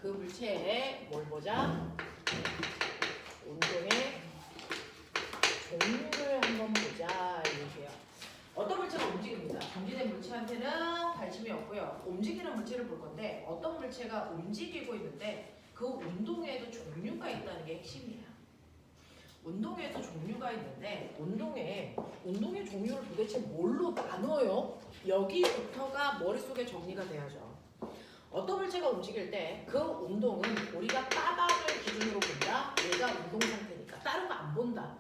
그 물체의 뭘 보자? 운동의 종류를 한번 보자 이렇게요. 어떤 물체가 움직입니다. 정지된 물체한테는 관심이 없고요. 움직이는 물체를 볼 건데 어떤 물체가 움직이고 있는데 그 운동에도 종류가 있다는 게 핵심이에요. 운동에도 종류가 있는데 운동의 종류를 도대체 뭘로 나눠요? 여기부터가 머릿속에 정리가 돼야죠. 어떤 물체가 움직일 때 그 운동은 우리가 빠방을 기준으로 본다. 얘가 운동 상태니까 다른 거 안 본다.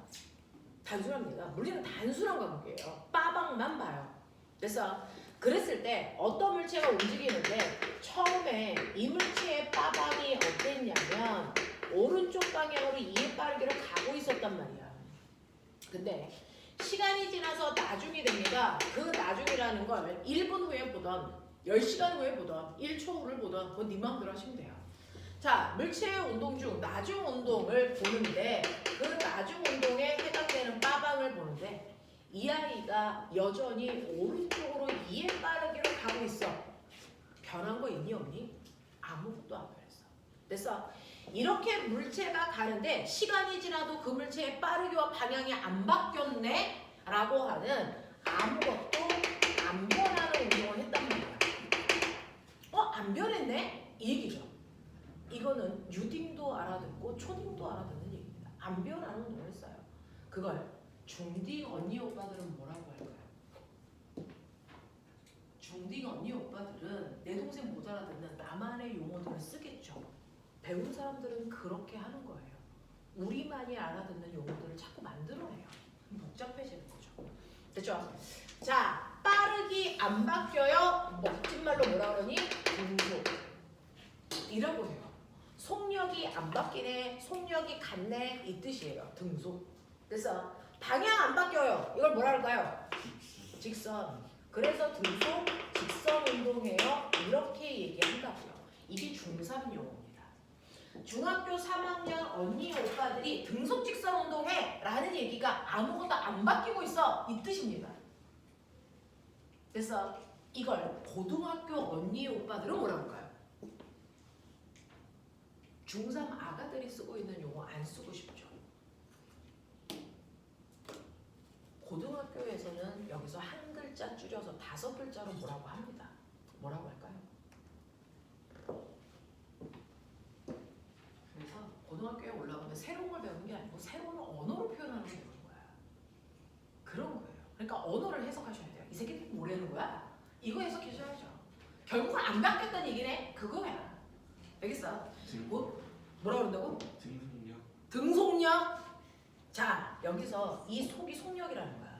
단순합니다. 물리는 단순한 과목이에요. 빠방만 봐요. 그래서 그랬을 때 어떤 물체가 움직이는데 처음에 이 물체의 빠방이 어땠냐면 오른쪽 방향으로 2의 빠르기로 가고 있었단 말이야. 근데 시간이 지나서 나중이 됩니다. 그 나중이라는 걸 1분 후에 보던 10시간 후에 보던 1초 후를 보던 그건 네 마음대로 하시면 돼요. 자, 물체의 운동 중 나중 운동을 보는데 그 나중 운동에 해당되는 빠방을 보는데 이 아이가 여전히 오른쪽으로 2의 빠르기로 가고 있어. 변한 거 있니 없니? 아무것도 안 변했어. 그래서 이렇게 물체가 가는데 시간이 지나도 그 물체의 빠르기와 방향이 안 바뀌었네 라고 하는 아무것도 안 변하는 운동을 했단 말이야. 안 변했네? 이 얘기죠. 이거는 유딩도 알아듣고 초딩도 알아듣는 얘기입니다. 안 변하는 운동을 했어요. 그걸 중딩 언니 오빠들은 뭐라고 할까요? 중딩 언니 오빠들은 내 동생 못 알아듣는 나만의 용어들을 쓰겠죠. 배운 사람들은 그렇게 하는 거예요. 우리만이 알아듣는 용어들을 자꾸 만들어내요. 복잡해지는 거죠. 됐죠? 자, 빠르기 안 바뀌어요. 멋진말로 뭐라 그러니? 등속 이라고 해요. 속력이 안 바뀌네, 속력이 같네 이 뜻이에요. 등속. 그래서 방향 안 바뀌어요. 이걸 뭐라 할까요? 직선. 그래서 등속 직선 운동해요. 이렇게 얘기한다고요. 이게 중3 용어입니다. 중학교 3학년 언니 오빠들이 등속 직선 운동해 라는 얘기가 아무것도 안 바뀌고 있어 이 뜻입니다. 그래서 이걸 고등학교 언니 오빠들은 뭐라고 할까요? 중3 아가들이 쓰고 있는 용어 안 쓰고 싶죠. 고등학교에서는 여기서 한 글자 줄여서 5글자로 뭐라고 합니다. 뭐라고 할까요? 그래서 고등학교에 올라가면 새로운 걸 배우는 게 아니고 새로운 언어로 표현하는 게 배우는 거야. 그런 거예요. 그러니까 언어를 해석하셔야 돼요. 이 새끼들이 뭐라는 거야? 이거 해석해줘야죠. 결국은 안 바뀌었다는 얘기네. 그거야. 알겠어? 뭐라 그런다고? 등속력. 등속력. 자, 여기서 이 속이 속력이라는 거야.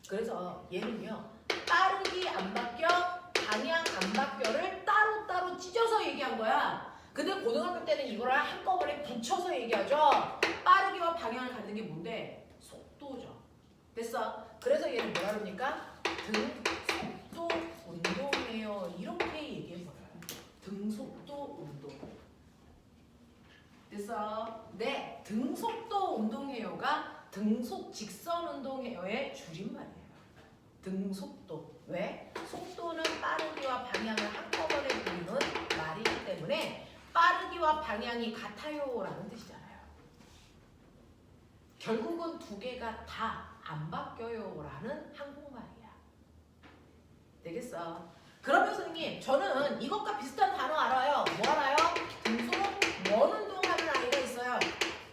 그래서 얘는요. 빠르기 안 바뀌어, 방향 안 바뀌어를 따로따로 찢어서 얘기한 거야. 근데 고등학교 때는 이거를 한꺼번에 붙여서 얘기하죠. 빠르기와 방향을 갖는 게 뭔데? 속도죠. 됐어? 그래서 얘는 뭐라 그럽니까? 등속도 운동이에요. 이렇게 얘기해버려요. 등속도 운동. 그래서 네, 등속도 운동해요가 등속 직선 운동해요의 줄임말이에요. 등속도. 왜? 속도는 빠르기와 방향을 한꺼번에 부르는 말이기 때문에 빠르기와 방향이 같아요라는 뜻이잖아요. 결국은 두 개가 다 안 바뀌어요라는 한국말이야. 되겠어? 그러면 선생님, 저는 이것과 비슷한 단어 알아요. 뭐 알아요? 등속 원운동하는 아이가 있어요.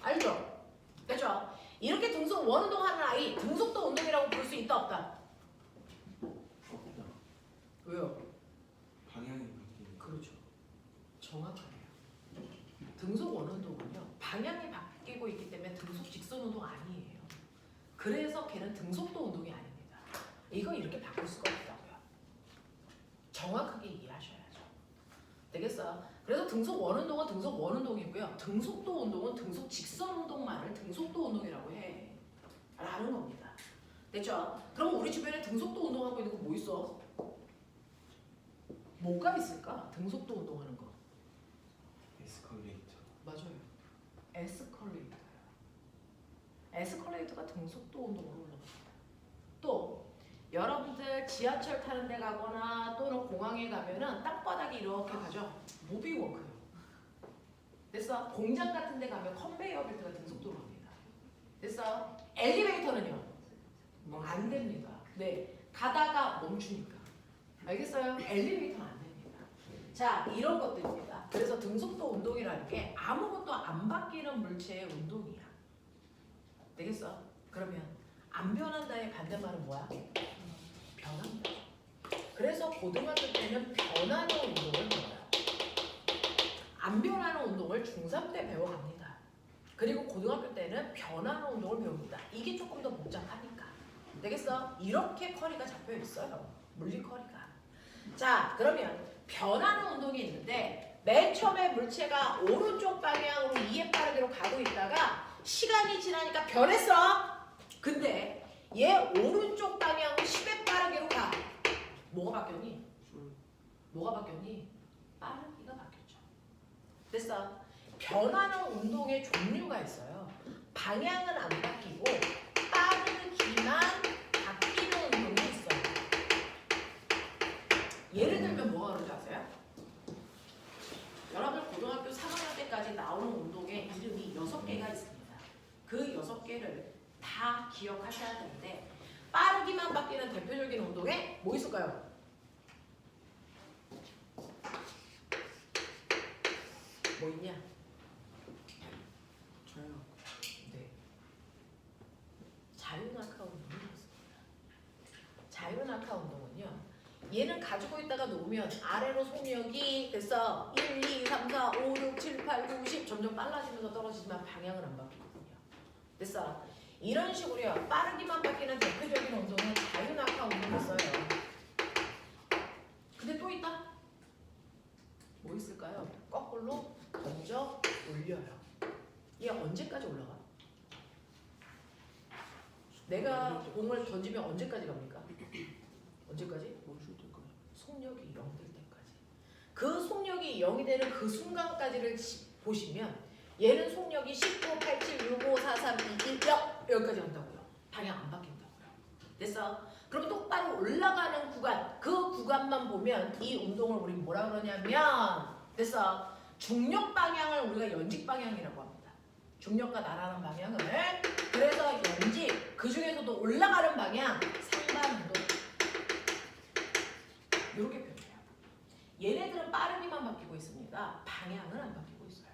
알죠? 그렇죠? 이렇게 등속 원운동하는 아이, 등속도 운동이라고 볼 수 있다 없다? 없다. 왜요? 방향이 바뀌는. 그렇죠. 정확하네요. 등속 원운동은요, 방향이 바뀌고 있기 때문에 등속 직선 운동 아니에요. 그래서 걔는 등속도 운동이 아닙니다. 이거 이렇게 바꿀 수가 없다고요. 정확하게 이해하셔야죠. 되겠어? 그래서 등속 원운동은 등속 원운동이고요. 등속도 운동은 등속 직선 운동만을 등속도 운동이라고 해. 라는 겁니다. 됐죠? 그럼 우리 주변에 등속도 운동하고 있는 거 뭐 있어? 뭐가 있을까? 등속도 운동하는 거. 에스컬레이터. 맞아요. 에스컬레이터가 등속도 운동으로 올라갑니다. 또 여러분들 지하철 타는 데 가거나 또는 공항에 가면은 땅바닥이 이렇게 가죠. 무비워크요. 됐어? 공장 같은 데 가면 컨베이어 벨트 같은 속도로 갑니다. 됐어? 엘리베이터는요? 안 됩니다. 네. 가다가 멈추니까. 알겠어요? 엘리베이터는 안 됩니다. 자, 이런 것들입니다. 그래서 등속도 운동이라는 게 아무것도 안 바뀌는 물체의 운동이야. 되겠어? 그러면 안 변한다의 반대말은 뭐야? 변한다. 그래서 고등학교 때는 변하는 운동을 배워요. 안 변하는 운동을 중3 때 배워갑니다. 그리고 고등학교 때는 변하는 운동을 배웁니다. 이게 조금 더 복잡하니까. 되겠어? 이렇게 커리가 잡혀 있어요. 물리 커리가. 자, 그러면 변하는 운동이 있는데 맨 처음에 물체가 오른쪽 방향으로 2의 빠르기로 가고 있다가 시간이 지나니까 변했어. 근데 얘 오른쪽 방향으로 10의 빠르기로 가. 뭐가 바뀌었니? 뭐가 바뀌었니? 빠르기가 바뀌었죠. 됐어? 변하는 운동의 종류가 있어요. 방향은 안 바뀌고 빠르기만 바뀌는 운동이 있어요. 예를 들면 뭐가 그런지 아세요? 여러분 고등학교 3학년 때까지 나오는 운동의 이름이 6개가 있습니다. 그 6개를 다 기억하셔야 되는데 빠르기만 바뀌는 대표적인 운동에 뭐 있을까요? 뭐 있냐? 저요. 네. 자유낙하 운동이 있습니다. 자유낙하 운동은요. 얘는 가지고 있다가 놓으면 아래로 속력이 됐어. 1, 2, 3, 4, 5, 6, 7, 8, 9, 10 점점 빨라지면서 떨어지지만 방향은 안 바뀌거든요. 됐어. 이런 식으로요. 빠르기만 바뀌는 대표적인 운동은 자유낙하 운동이 있어요. 근데 또 있다. 뭐 있을까요? 거꾸로 던져 올려요. 얘 언제까지 올라가? 내가 공을 던지면 언제까지 갑니까? 언제까지? 멈출 때까지. 속력이 0 될 때까지. 그 속력이 0이 되는 그 순간까지를 보시면 얘는 속력이 19, 87, 65, 43, 21, 0 여기까지 간다고요. 방향 안 바뀐다고요. 됐어? 그럼 똑바로 올라가는 구간, 그 구간만 보면 이 운동을 우리 뭐라 그러냐면 됐어? 중력 방향을 우리가 연직 방향이라고 합니다. 중력과 날아가는 방향을 그래서 연직, 그 중에서도 올라가는 방향 상반 운동 이렇게 표현해요. 얘네들은 빠르기만 바뀌고 있습니다. 방향은 안 바뀌고 있어요.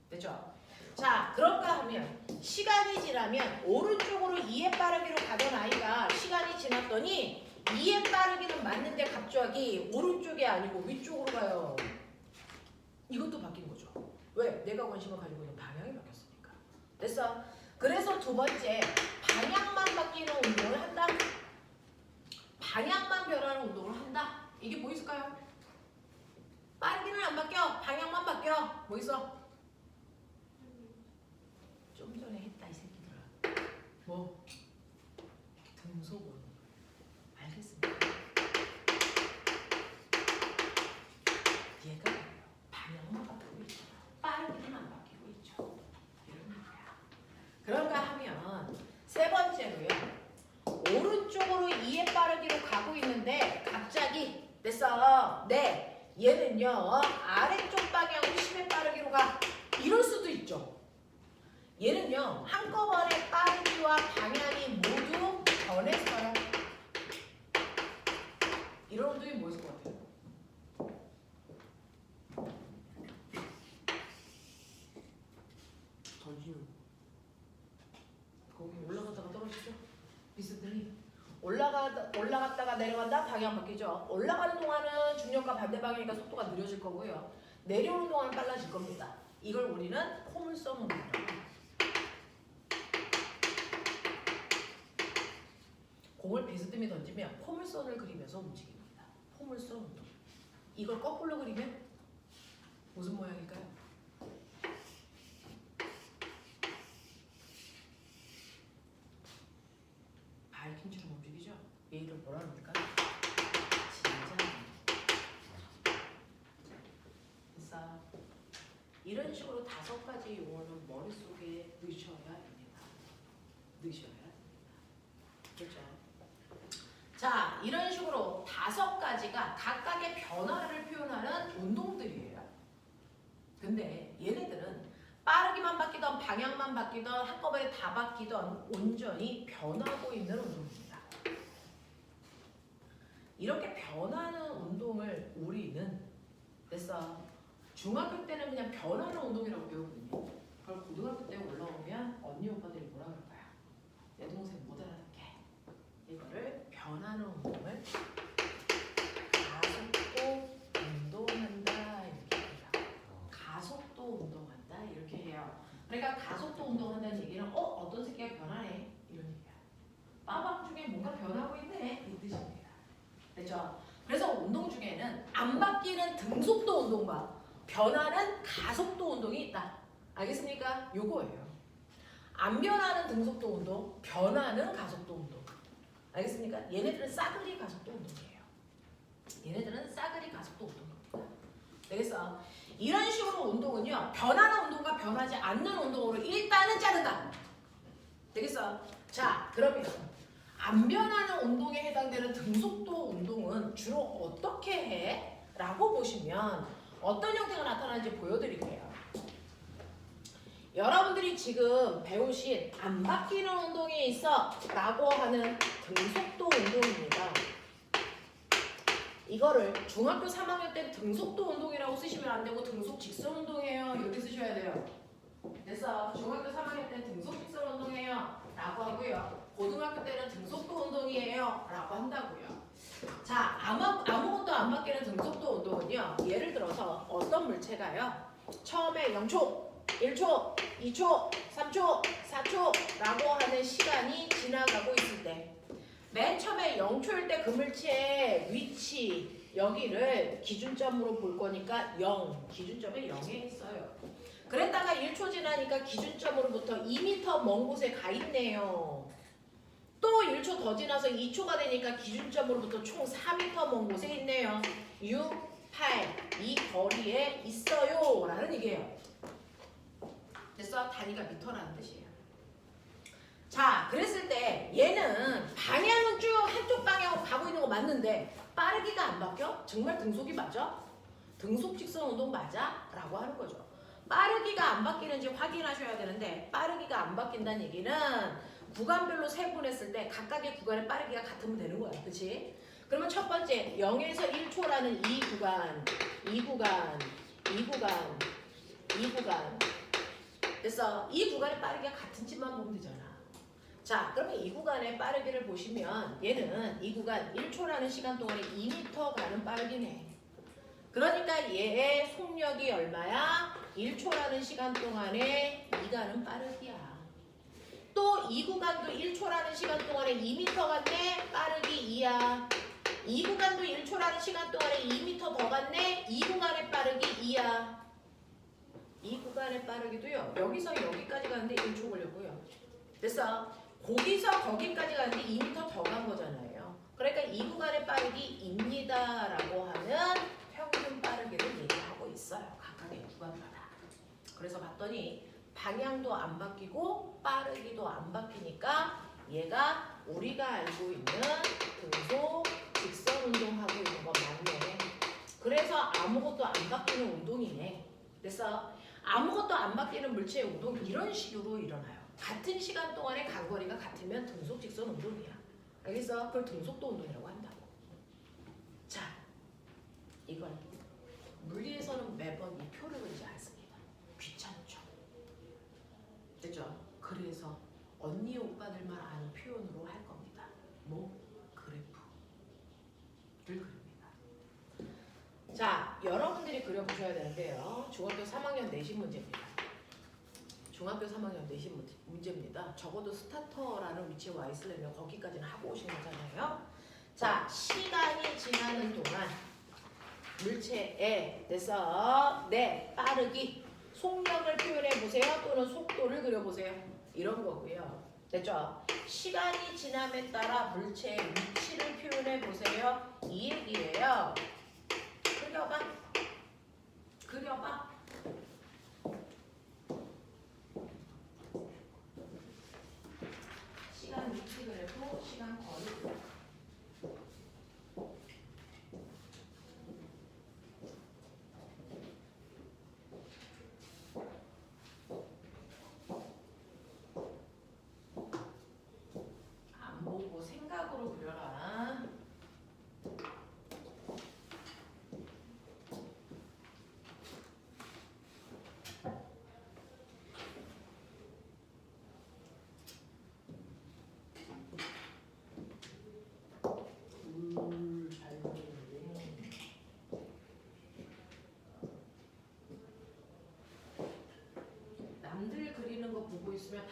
됐죠? 자, 그런가 하면 시간이 지나면 오른쪽으로 2의 빠르기로 가던 아이가 시간이 지났더니 2의 빠르기는 맞는데 갑자기 오른쪽이 아니고 위쪽으로 가요. 이것도 바뀐 거죠. 왜? 내가 관심을 가지고 있는 방향이 바뀌었으니까. 됐어? 그래서 두 번째, 방향만 바뀌는 운동을 한다. 방향만 변하는 운동을 한다. 이게 뭐 있을까요? 빠르기는 안 바뀌어. 방향만 바뀌어. 뭐 있어? 좀 전에 했다 이 새끼들아. 뭐? 등속은. 알겠습니다. 얘가 방향만 바뀌고 있죠. 빠르기는 안 바뀌고 있죠. 이런 거야. 그런가 하면 세 번째로요. 오른쪽으로 2의 빠르기로 가고 있는데 갑자기 됐어. 네. 얘는요. 아래쪽 방향으로 10의 빠르기로 가. 이럴 수도 있죠. 얘는요. 한꺼번에 빠르기와 방향이 모두 변했어요. 이런 운동이 뭐 있을 것 같아요? 던지는. 거기 올라갔다가 떨어지죠? 비스들이 올라갔다가 내려간다 방향 바뀌죠. 올라가는 동안은 중력과 반대 방향이니까 속도가 느려질 거고요. 내려오는 동안은 빨라질 겁니다. 이걸 우리는 포물선 운동이라고 합니다. 공을 비스듬히 던지면 포물선을 그리면서 움직입니다. 포물선 운동. 이걸 거꾸로 그리면 무슨 모양일까요? 발킹처럼 움직이죠? 얘를 뭐라 그럴까? 진짜. 그래서 이런 식으로 5가지 용어는 머릿속에 넣으셔야 됩니다. 넣으셔야 됩니다. 그렇죠? 자, 이런 식으로 5가지가 각각의 변화를 표현하는 운동들이에요. 근데 얘네들은 빠르기만 바뀌던 방향만 바뀌던 한꺼번에 다 바뀌던 온전히 변하고 있는 운동입니다. 이렇게 변하는 운동을 우리는 됐어. 중학교 때는 그냥 변하는 운동이라고 배우거든요. 그걸 고등학교 때 올라오면 언니 오빠들이 뭐라 그럴까요? 내 동생 못 알아듣게. 이거를 변하는 운동을 가속도 운동한다 이렇게 해요. 가속도 운동한다 이렇게 해요. 그러니까 가속도 운동한다는 얘기는 어떤 새끼가 변하네 이런 얘기야. 빠방 중에 뭔가 변하고 있네 이 뜻입니다. 됐죠? 그래서 운동 중에는 안 바뀌는 등속도 운동과 변하는 가속도 운동이 있다. 알겠습니까? 요거예요. 안 변하는 등속도 운동, 변하는 가속도 운동. 알겠습니까? 얘네들은 싸그리 가속도 운동이에요. 얘네들은 싸그리 가속도 운동입니다. 되겠어? 이런 식으로 운동은요. 변하는 운동과 변하지 않는 운동으로 일단은 자른다. 되겠어? 자, 그러면 안 변하는 운동에 해당되는 등속도 운동은 주로 어떻게 해? 라고 보시면 어떤 형태가 나타나는지 보여드릴게요. 여러분들이 지금 배우신 안 바뀌는 운동이 있어 라고 하는 등속도 운동입니다. 이거를 중학교 3학년 때 등속도 운동이라고 쓰시면 안 되고 등속 직선 운동이에요 이렇게 쓰셔야 돼요. 그래서 중학교 3학년 때는 등속 직선 운동이에요 라고 하고요. 고등학교 때는 등속도 운동이에요 라고 한다고요. 자, 아무것도 안 바뀌는 등속도 운동은요. 예를 들어서 어떤 물체가요. 처음에 0초, 1초, 2초, 3초, 4초 라고 하는 시간이 지나가고 있을 때 맨 처음에 0초일 때 그 물체의 위치 여기를 기준점으로 볼 거니까 0, 기준점에 0에 있어요. 그랬다가 1초 지나니까 기준점으로부터 2m 먼 곳에 가 있네요. 또 1초 더 지나서 2초가 되니까 기준점으로부터 총 4m 먼 곳에 있네요. 6, 8, 이 거리에 있어요 라는 얘기예요. 됐어? 단위가 미터라는 뜻이에요. 자, 그랬을 때 얘는 방향은 쭉 한쪽 방향으로 가고 있는 거 맞는데 빠르기가 안 바뀌어? 정말 등속이 맞아? 등속 직선 운동 맞아? 라고 하는 거죠. 빠르기가 안 바뀌는지 확인하셔야 되는데 빠르기가 안 바뀐다는 얘기는 구간별로 세분했을 때 각각의 구간의 빠르기가 같으면 되는 거야. 그치? 그러면 첫 번째 0에서 1초라는 이 구간, 이 구간, 이 구간, 이 구간 그래서 이 구간의 빠르기가 같은지만 보면 되잖아. 자, 그러면 이 구간의 빠르기를 보시면 얘는 이 구간 1초라는 시간 동안에 2m 가는 빠르기네. 그러니까 얘의 속력이 얼마야? 1초라는 시간 동안에 2가는 빠르기야. 또 이 구간도 1초라는 시간 동안에 2m 갔네? 빠르기 2야. 이 구간도 1초라는 시간 동안에 2m 더 갔네? 이 구간의 빠르기 2야. 이 구간의 빠르기도요. 여기서 여기까지 가는데 1초 걸렸고요. 됐어? 거기서 거기까지 가는데 2m 더 간 거잖아요. 그러니까 이 구간의 빠르기입니다 라고 하는 평균 빠르기를 얘기하고 있어요. 각각의 구간마다. 그래서 봤더니 방향도 안 바뀌고 빠르기도 안 바뀌니까 얘가 우리가 알고 있는 등속 직선 운동하고 있는 거 맞네. 그래서 아무것도 안 바뀌는 운동이네. 그래서 아무것도 안 바뀌는 물체의 운동 이런 식으로 일어나요. 같은 시간 동안의 간거리가 같으면 등속 직선 운동이야. 알겠어? 그걸 등속도 운동이라고 한다고. 자, 이걸 물리에서는 매번 이 표를 그리지 않습니다. 귀찮죠. 됐죠? 그래서 언니 오빠들만 아는 표현으로 할 겁니다. 뭐? 그래프를 그립니다. 자, 여러분들이 그려보셔야 되는데요. 중학교 3학년 내신 문제입니다. 중학교 3학년 내신 문제입니다. 적어도 스타터라는 위치에 와 있으려면 거기까지는 하고 오신 거잖아요. 자, 시간이 지나는 동안 물체에 대해서 빠르기, 속력을 표현해 보세요. 또는 속도를 그려보세요. 이런 거고요. 됐죠? 시간이 지남에 따라 물체의 위치를 표현해 보세요. 이 얘기예요. 그려봐. 그려봐. 시간 위치 그래프, 시간 거리 그래프.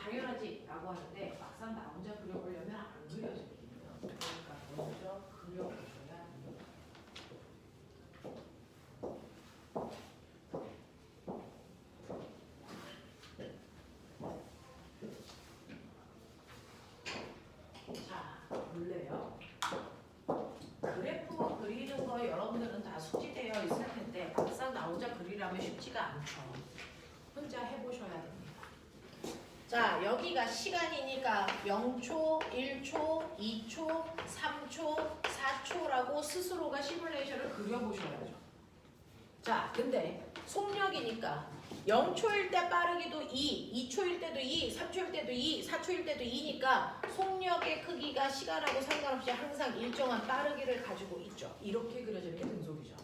당연하지 라고 하는데 막상 나 혼자 그려보려면 안 그려지거든요. 그러니까 먼저 그려보셔야 합니다. 자, 볼래요? 그래프 그리는 거 여러분들은 다 숙지되어 있을 텐데 막상 나 혼자 그리려면 쉽지가 않죠. 혼자 해보셔야 됩니다. 자, 여기가 시간이니까 0초, 1초, 2초, 3초, 4초라고 스스로가 시뮬레이션을 그려보셔야죠. 자, 근데 속력이니까 0초일 때 빠르기도 2, 2초일 때도 2, 3초일 때도 2, 4초일 때도 2니까 속력의 크기가 시간하고 상관없이 항상 일정한 빠르기를 가지고 있죠. 이렇게 그려지는 게 등속이죠.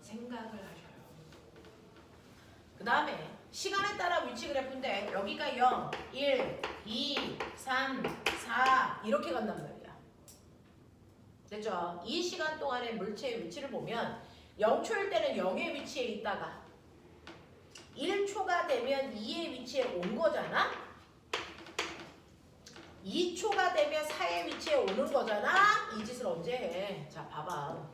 생각을 하셔요. 그 다음에 시간에 따라 위치 그래프인데 여기가 0, 1, 2, 3, 4 이렇게 간단 말이야. 됐죠? 이 시간 동안의 물체의 위치를 보면 0초일 때는 0의 위치에 있다가 1초가 되면 2의 위치에 온 거잖아? 2초가 되면 4의 위치에 오는 거잖아? 이 짓을 언제 해? 자, 봐봐.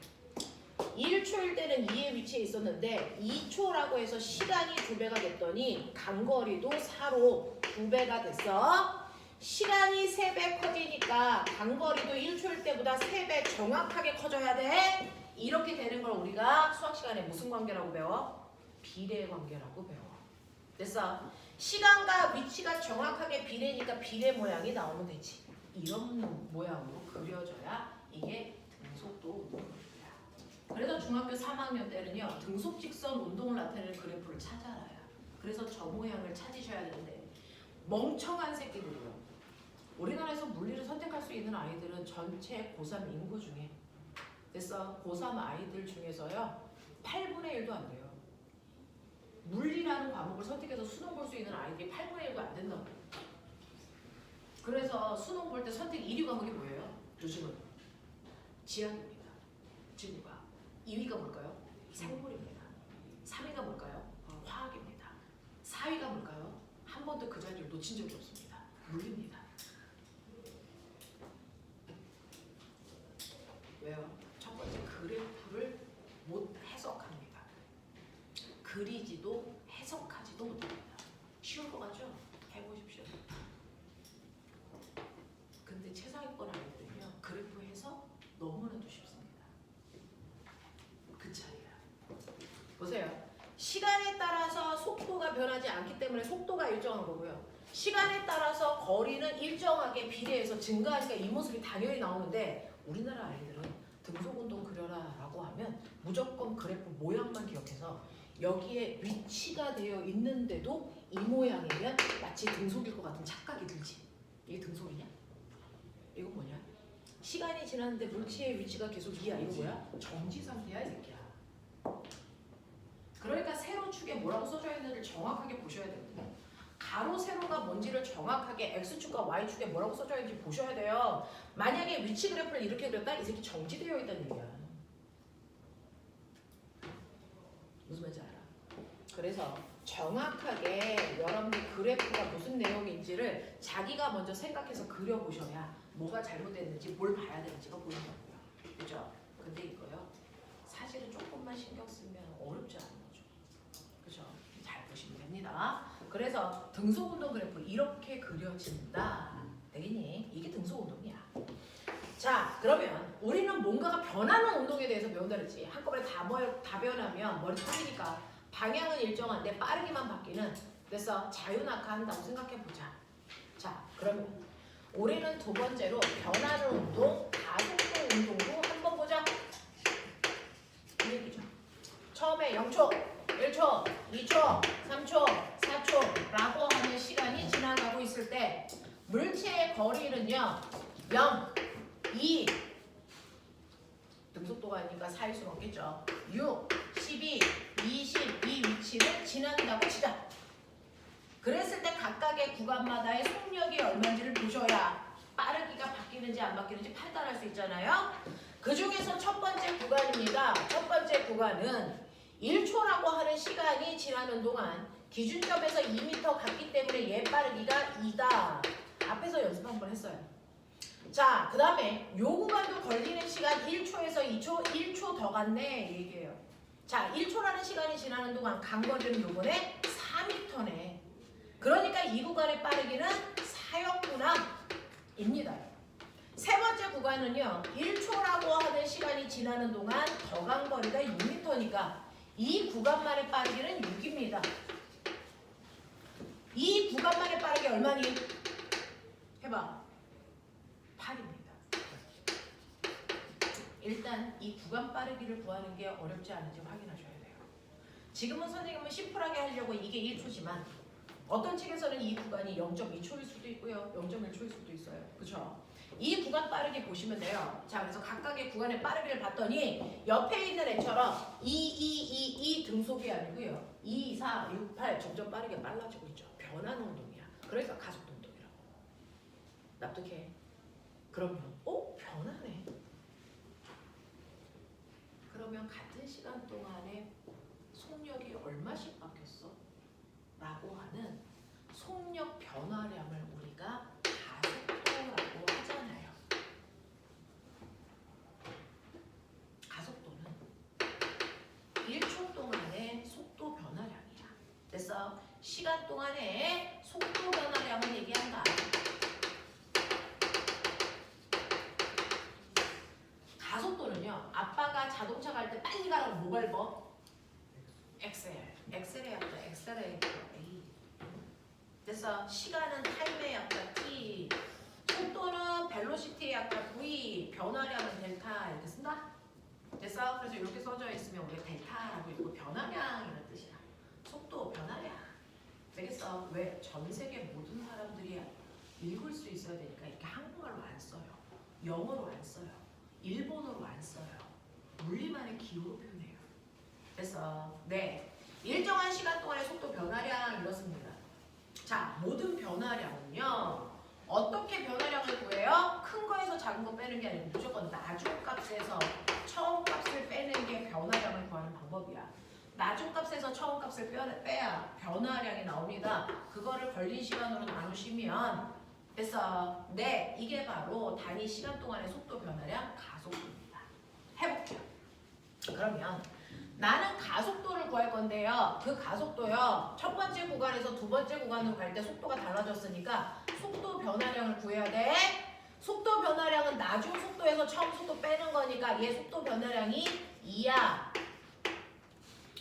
1초일 때는 2의 위치에 있었는데 2초라고 해서 시간이 2배가 됐더니 간거리도 4로 2배가 됐어. 시간이 3배 커지니까 간거리도 1초일 때보다 3배 정확하게 커져야 돼. 이렇게 되는 걸 우리가 수학 시간에 무슨 관계라고 배워? 비례 관계라고 배워. 됐어? 시간과 위치가 정확하게 비례니까 비례 모양이 나오면 되지. 이런 모양으로 그려져야 이게 등속도 운동이야. 그래서 중학교 3학년 때는요. 등속 직선 운동을 나타내는 그래프를 찾아라요. 그래서 저 모양을 찾으셔야 되는데 멍청한 새끼들이요. 우리나라에서 물리를 선택할 수 있는 아이들은 전체 고3 인구 중에 됐어? 고3 아이들 중에서요 8분의 1도 안 돼요. 물리라는 과목을 선택해서 수능 볼 수 있는 아이들이 8분의 1도 안 된다고. 그래서 수능 볼 때 선택 1위 과목이 뭐예요? 요즘은 지학입니다. 지구가. 2위가 뭘까요? 생물입니다. 3위가 뭘까요? 화학입니다. 4위가 뭘까요? 한 번도 그 자리를 놓친 적이 없습니다. 물리입니다. 왜요? 첫 번째 그래프를 못 해석합니다. 그리지도 해석하지도 못합니다. 쉬운 거 같죠? 해보십시오. 근데 최상위권 아이들은요 그래프 해석 너무나도 쉽습니다. 그 차이야. 보세요. 시간에 따라서 속도가 변하지 않기 때문에 속도가 일정한 거고요. 시간에 따라서 거리는 일정하게 비례해서 증가하니까 이 모습이 당연히 나오는데 우리나라 아이들은 등속운동 그려라 라고 하면 무조건 그래프 모양만 기억해서 여기에 위치가 되어 있는데도 이 모양이면 마치 등속일 것 같은 착각이 들지. 이게 등속이냐? 이거 뭐냐? 시간이 지났는데 물체의 위치가 계속 2야. 이거 뭐야? 정지 상태야 이 새끼야. 그러니까 세로축에 뭐라고 써져 있는지를 정확하게 보셔야 됩니다. 가로 세로가 뭔지를 정확하게 X축과 Y축에 뭐라고 써져 있는지 보셔야 돼요. 만약에 위치 그래프를 이렇게 그렸다? 이 새끼 정지되어 있다는 얘기야. 무슨 말인지 알아? 그래서 정확하게 여러분들 그래프가 무슨 내용인지를 자기가 먼저 생각해서 그려보셔야 뭐가 잘못됐는지 뭘 봐야 되는지가 보인다고요. 그죠? 근데 이거요. 사실은 조금만 신경 쓰면 어렵지 않은 거죠. 그죠? 잘 보시면 됩니다. 그래서 등속운동 그래프 이렇게 그려진다. 되겠니? 이게 등속운동이야. 자, 그러면 우리는 뭔가가 변하는 운동에 대해서 배운다 그랬지. 한꺼번에 다 변하면 머리 터지니까 방향은 일정한데 빠르게만 바뀌는 그래서 자유낙하한다고 생각해보자. 자, 그러면 우리는 두 번째로 변하는 운동, 가속도 운동도 한번 보자. 이 얘기죠. 처음에 0초, 1초, 2초, 3초, 4초라고 하는 시간이 지나가고 있을 때 물체의 거리는요 0, 2 등속도가 아니니까 4일 수는 없겠죠. 6, 12, 20 이 위치를 지난다고 치자. 그랬을 때 각각의 구간마다의 속력이 얼마인지를 보셔야 빠르기가 바뀌는지 안 바뀌는지 판단할 수 있잖아요. 그 중에서 첫 번째 구간입니다. 첫 번째 구간은 1초라고 하는 시간이 지나는 동안 기준점에서 2m 갔기 때문에 얘 빠르기가 2다. 앞에서 연습 한번 했어요. 자, 그 다음에 요 구간도 걸리는 시간 1초에서 2초, 1초 더 갔네 얘기해요. 자, 1초라는 시간이 지나는 동안 간 거리는 요번에 4m네. 그러니까 이 구간의 빠르기는 4였구나 입니다. 세 번째 구간은요, 1초라고 하는 시간이 지나는 동안 더 간 거리가 6m니까 이 구간만의 빠르기는 6입니다. 이 구간만의 빠르기 얼마니? 해봐. 8입니다. 일단 이 구간 빠르기를 구하는 게 어렵지 않은지 확인하셔야 돼요. 지금은 선생님은 심플하게 하려고 이게 1초지만 어떤 책에서는 이 구간이 0.2초일 수도 있고요. 0.1초일 수도 있어요. 그렇죠? 이 구간 빠르기 보시면 돼요. 자, 그래서 각각의 구간의 빠르기를 봤더니 옆에 있는 애처럼 2 등속이 아니고요. 2, 4, 6, 8 점점 빠르게 빨라지고 있죠. 변하는 운동이야. 그러니까 가속도 운동이라고. 납득해? 그러면 변하네. 그러면 같은 시간 동안에 속력이 얼마씩 바뀌었어? 라고 하는 속력 변화량을 우리가 가속도라고 하잖아요. 가속도는 1초 동안의 속도 변화량이야. 그래서 시간 동안의 속도 변화량을 얘기한다. 가속도는요, 아빠가 자동차 갈 때 빨리 가라고 뭐 밟어? 엑셀레이터, 엑셀레이터 A. 그래서 시간은 타임의 약자 T, 속도는 벨로시티의 약자 V, 변화량은 델타 이렇게 쓴다. 됐어? 그래서 이렇게 써져 있으면 우리가 델타라고 읽고 변화량이라는 뜻이야. 속도 변화량. 되겠어? 왜? 전 세계 모든 사람들이 읽을 수 있어야 되니까 이렇게 한국말로 안 써요. 영어로 안 써요. 일본어로 안 써요. 물리만의 기호로 표현해요. 그래서 네, 일정한 시간 동안의 속도 변화량 이렇습니다. 자, 모든 변화량은요, 어떻게 변화량을 구해요? 큰 거에서 작은 거 빼는 게 아니고 무조건 나중값에서 처음값을 빼는 게 변화량을 구하는 방법이야. 나중값에서 처음값을 빼야 변화량이 나옵니다. 그거를 걸린 시간으로 나누시면 그래서 네, 이게 바로 단위 시간 동안의 속도 변화량 가속도입니다. 해볼게요. 그러면 나는 가속도를 구할 건데요. 그 가속도요, 첫 번째 구간에서 두 번째 구간으로 갈 때 속도가 달라졌으니까 속도 변화량을 구해야 돼. 속도 변화량은 나중 속도에서 처음 속도 빼는 거니까 얘 속도 변화량이 2야.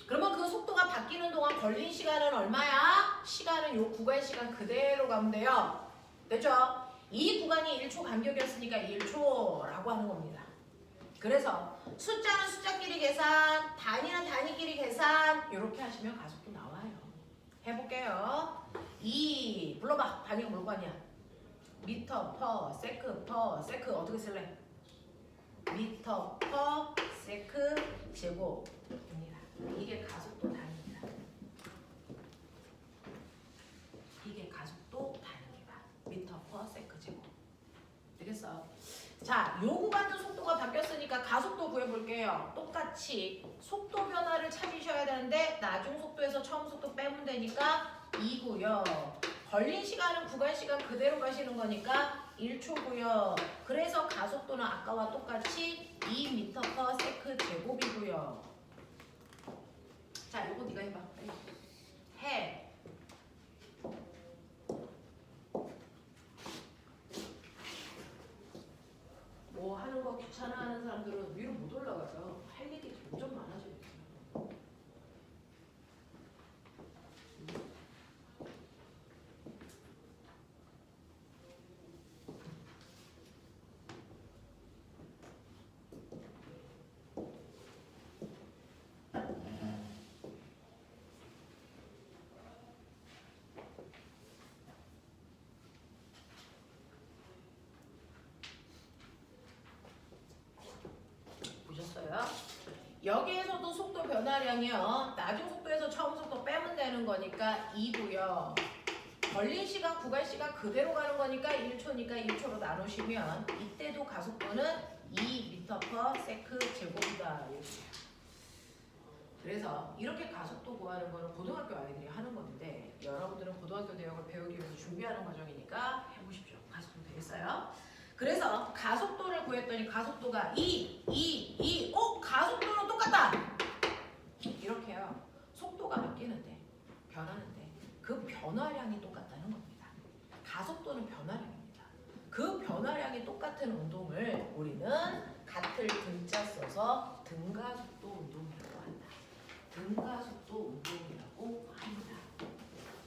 그러면 그 속도가 바뀌는 동안 걸린 시간은 얼마야? 시간은 요 구간 시간 그대로 가면 돼요. 됐죠? 이 구간이 1초 간격이었으니까 1초라고 하는 겁니다. 그래서 숫자는 숫자끼리 계산, 단위는 단위끼리 계산 이렇게 하시면 가속도 나와요. 해볼게요. 2 불러봐. 단위가 뭘 거 아니야? 미터 퍼 세크 어떻게 쓸래? 미터 퍼 세크 제곱입니다. 이게 가속도 단위입니다. 이게 가속도 단위입니다. 미터 퍼 세크 제곱. 되겠어? 자, 요 구간도 속도가 바뀌었으니까 가속도 구해볼게요. 똑같이 속도 변화를 찾으셔야 되는데 나중 속도에서 처음 속도 빼면 되니까 2고요. 걸린 시간은 구간 시간 그대로 가시는 거니까 1초고요. 그래서 가속도는 아까와 똑같이 2m/s 제곱이고요. 자, 요거 네가 해봐. 해. 뭐 하는 거 귀찮아하는 사람들은 위로 못 올라가요. 할 일이 점점 많아져요. 보셨어요? 여기에서도 속도 변화량이요. 나중 속도에서 처음 속도 빼면 되는 거니까 2고요. 걸린 시간, 구간 시간 그대로 가는 거니까 1초니까 1초로 나누시면 이때도 가속도는 2m/s 제곱이다. 그래서 이렇게 가속도 구하는 거는 고등학교 아이들이 하는 건데 여러분들은 고등학교 대학을 배우기 위해서 준비하는 과정이니까 해보십시오. 가속도 되겠어요? 그래서 가속도를 구했더니 가속도가 2, 가속도는 똑같다! 이렇게요. 속도가 바뀌는데, 변하는데 그 변화량이 똑같다는 겁니다. 가속도는 변화량입니다. 그 변화량이 똑같은 운동을 우리는 같을 등자 써서 등가속도 운동이라고 한다. 등가속도 운동이라고 합니다.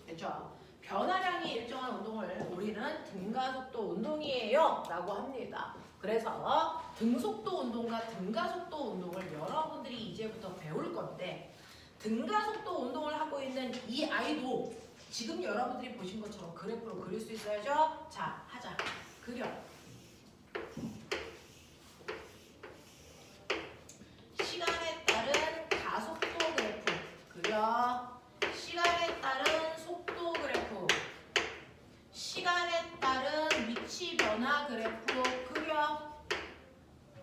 됐죠? 변화량이 일정한 운동을 우리는 등가속도 운동이에요 라고 합니다. 그래서 등속도 운동과 등가속도 운동을 여러분들이 이제부터 배울 건데 등가속도 운동을 하고 있는 이 아이도 지금 여러분들이 보신 것처럼 그래프로 그릴 수 있어야죠? 자, 하자. 그려. 시간에 따른 가속도 그래프 그려. 시간에 따른 속도 그래프, 시간에 따른 위치 변화 그래프 그려.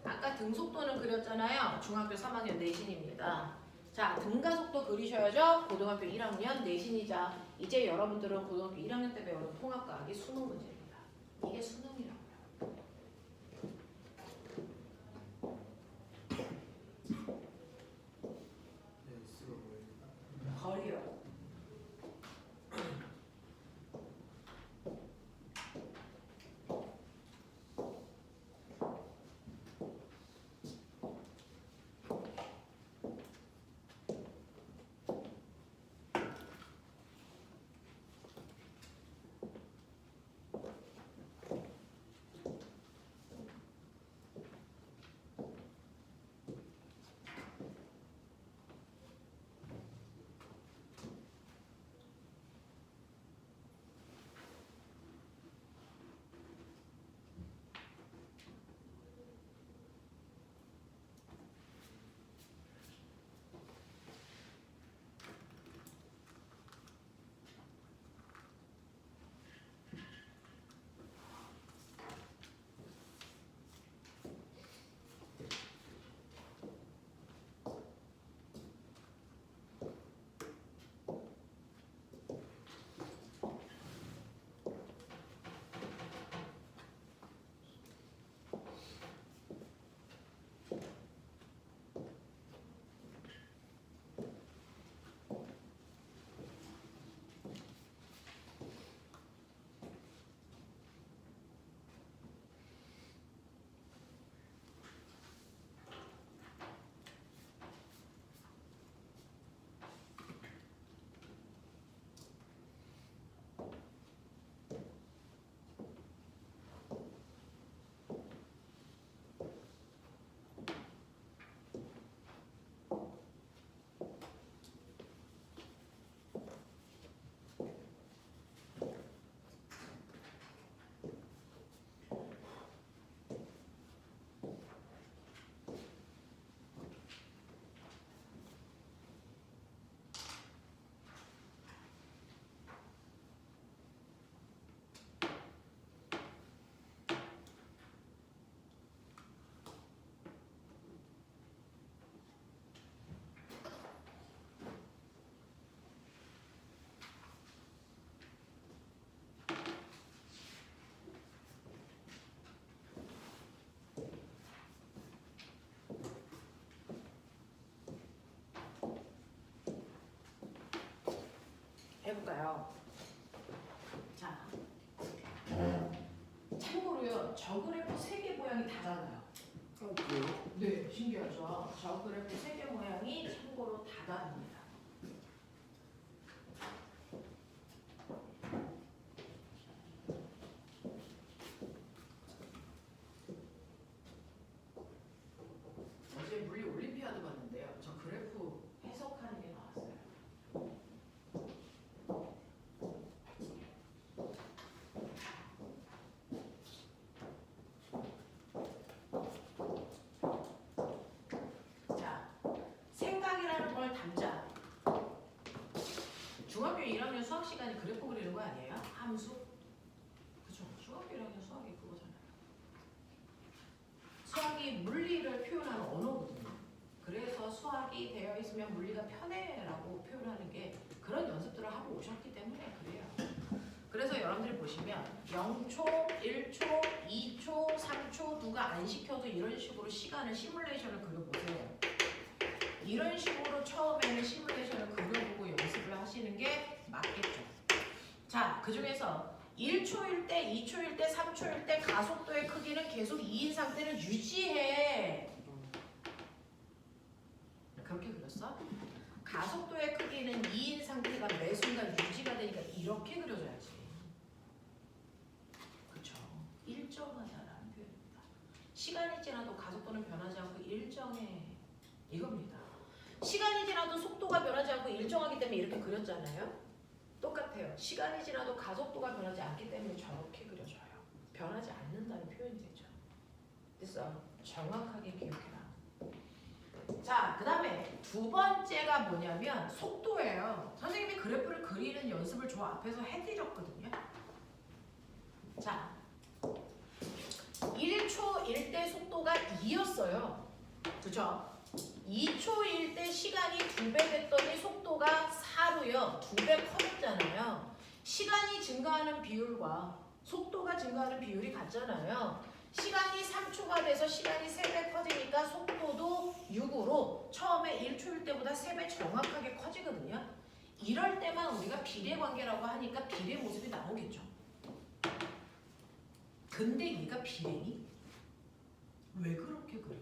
아까 등속도는 그렸잖아요. 중학교 3학년 내신입니다. 자, 등가속도 그리셔야죠. 고등학교 1학년 내신이자 이제 여러분들은 고등학교 1학년 때 배우는 통합과학이 수능 문제입니다. 이게 수능이라고요. 네, S가 뭐예요? 거리요. 해볼까요? 자, 참고로요. 저 그래프 3개 모양이 다 달라요. 네, 신기하죠? 저 그래프 3개 모양이 참고로 다 다릅니다. 어제 물리 올림피아드 봤는데요. 저 그래프 해석하는 게 나왔어요. 자, 생각이라는 걸 담자. 중학교 1학년 수학 시간에 그래프 그리는 거 아니에요? 함수? 그죠? 중학교 1학년 수학이 그거잖아요. 수학이 물리를 표현하는 언어거든요. 그래서 수학이 되어 있어요. 배웠으면 물리가 편해라고 표현하는 게 그런 연습들을 하고 오셨기 때문에 그래요. 그래서 여러분들이 보시면 0초, 1초, 2초, 3초 누가 안 시켜도 이런 식으로 시간을 시뮬레이션을 그려보세요. 이런 식으로 처음에는 시뮬레이션을 그려보고 연습을 하시는 게 맞겠죠. 자, 그 중에서 1초일 때, 2초일 때, 3초일 때 가속도의 크기는 계속 2인 상태를 유지해. 그렇게 그렸어? 가속도의 크기는 2인 상태가 매 순간 유지가 되니까 이렇게 그려줘야지. 그렇죠? 일정하다라는 표현입니다. 시간이 지나도 가속도는 변하지 않고 일정해. 이겁니다. 시간이 지나도 속도가 변하지 않고 일정하기 때문에 이렇게 그렸잖아요. 똑같아요. 시간이 지나도 가속도가 변하지 않기 때문에 저렇게 그려져요. 변하지 않는다는 표현이 되죠. 됐어? 정확하게 기억해라. 자, 그 다음에 두 번째가 뭐냐면 속도예요. 선생님이 그래프를 그리는 연습을 저 앞에서 해드렸거든요. 자, 1초일 때 속도가 2였어요. 그죠? 2초일 때 시간이 2배 됐더니 속도가 4로요. 2배 커졌잖아요. 시간이 증가하는 비율과 속도가 증가하는 비율이 같잖아요. 시간이 3초가 돼서 시간이 3배 커지니까 속도도 6으로 처음에 1초일 때보다 3배 정확하게 커지거든요. 이럴 때만 우리가 비례관계라고 하니까 비례 모습이 나오겠죠. 근데 얘가 비례니? 왜 그렇게 그려?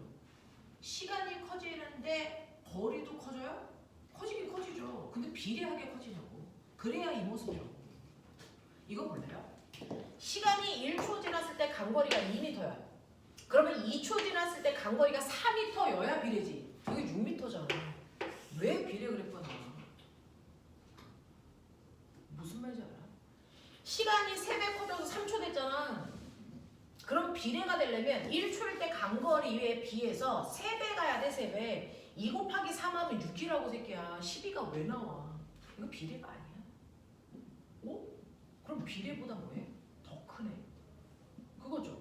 시간이 커지는데 거리도 커져요? 커지긴 커지죠. 근데 비례하게 커지냐고. 그래야 이 모습이라고. 이거 몰라요? 시간이 1초 지났을 때 간거리가 2m야. 그러면 2초 지났을 때 간거리가 4m여야 비례지. 이게 6m잖아. 왜 비례 그래프가 나와? 무슨 말인지 알아? 시간이 3배 커져서 3초 됐잖아. 그럼 비례가 되려면 1초일 때 간거리에 비해서 3배 가야 돼. 3배. 2 곱하기 3 하면 6이라고 새끼야. 12가 왜 나와? 이거 비례가 아니야? 어? 그럼 비례보다 뭐해? 더 크네. 그거죠.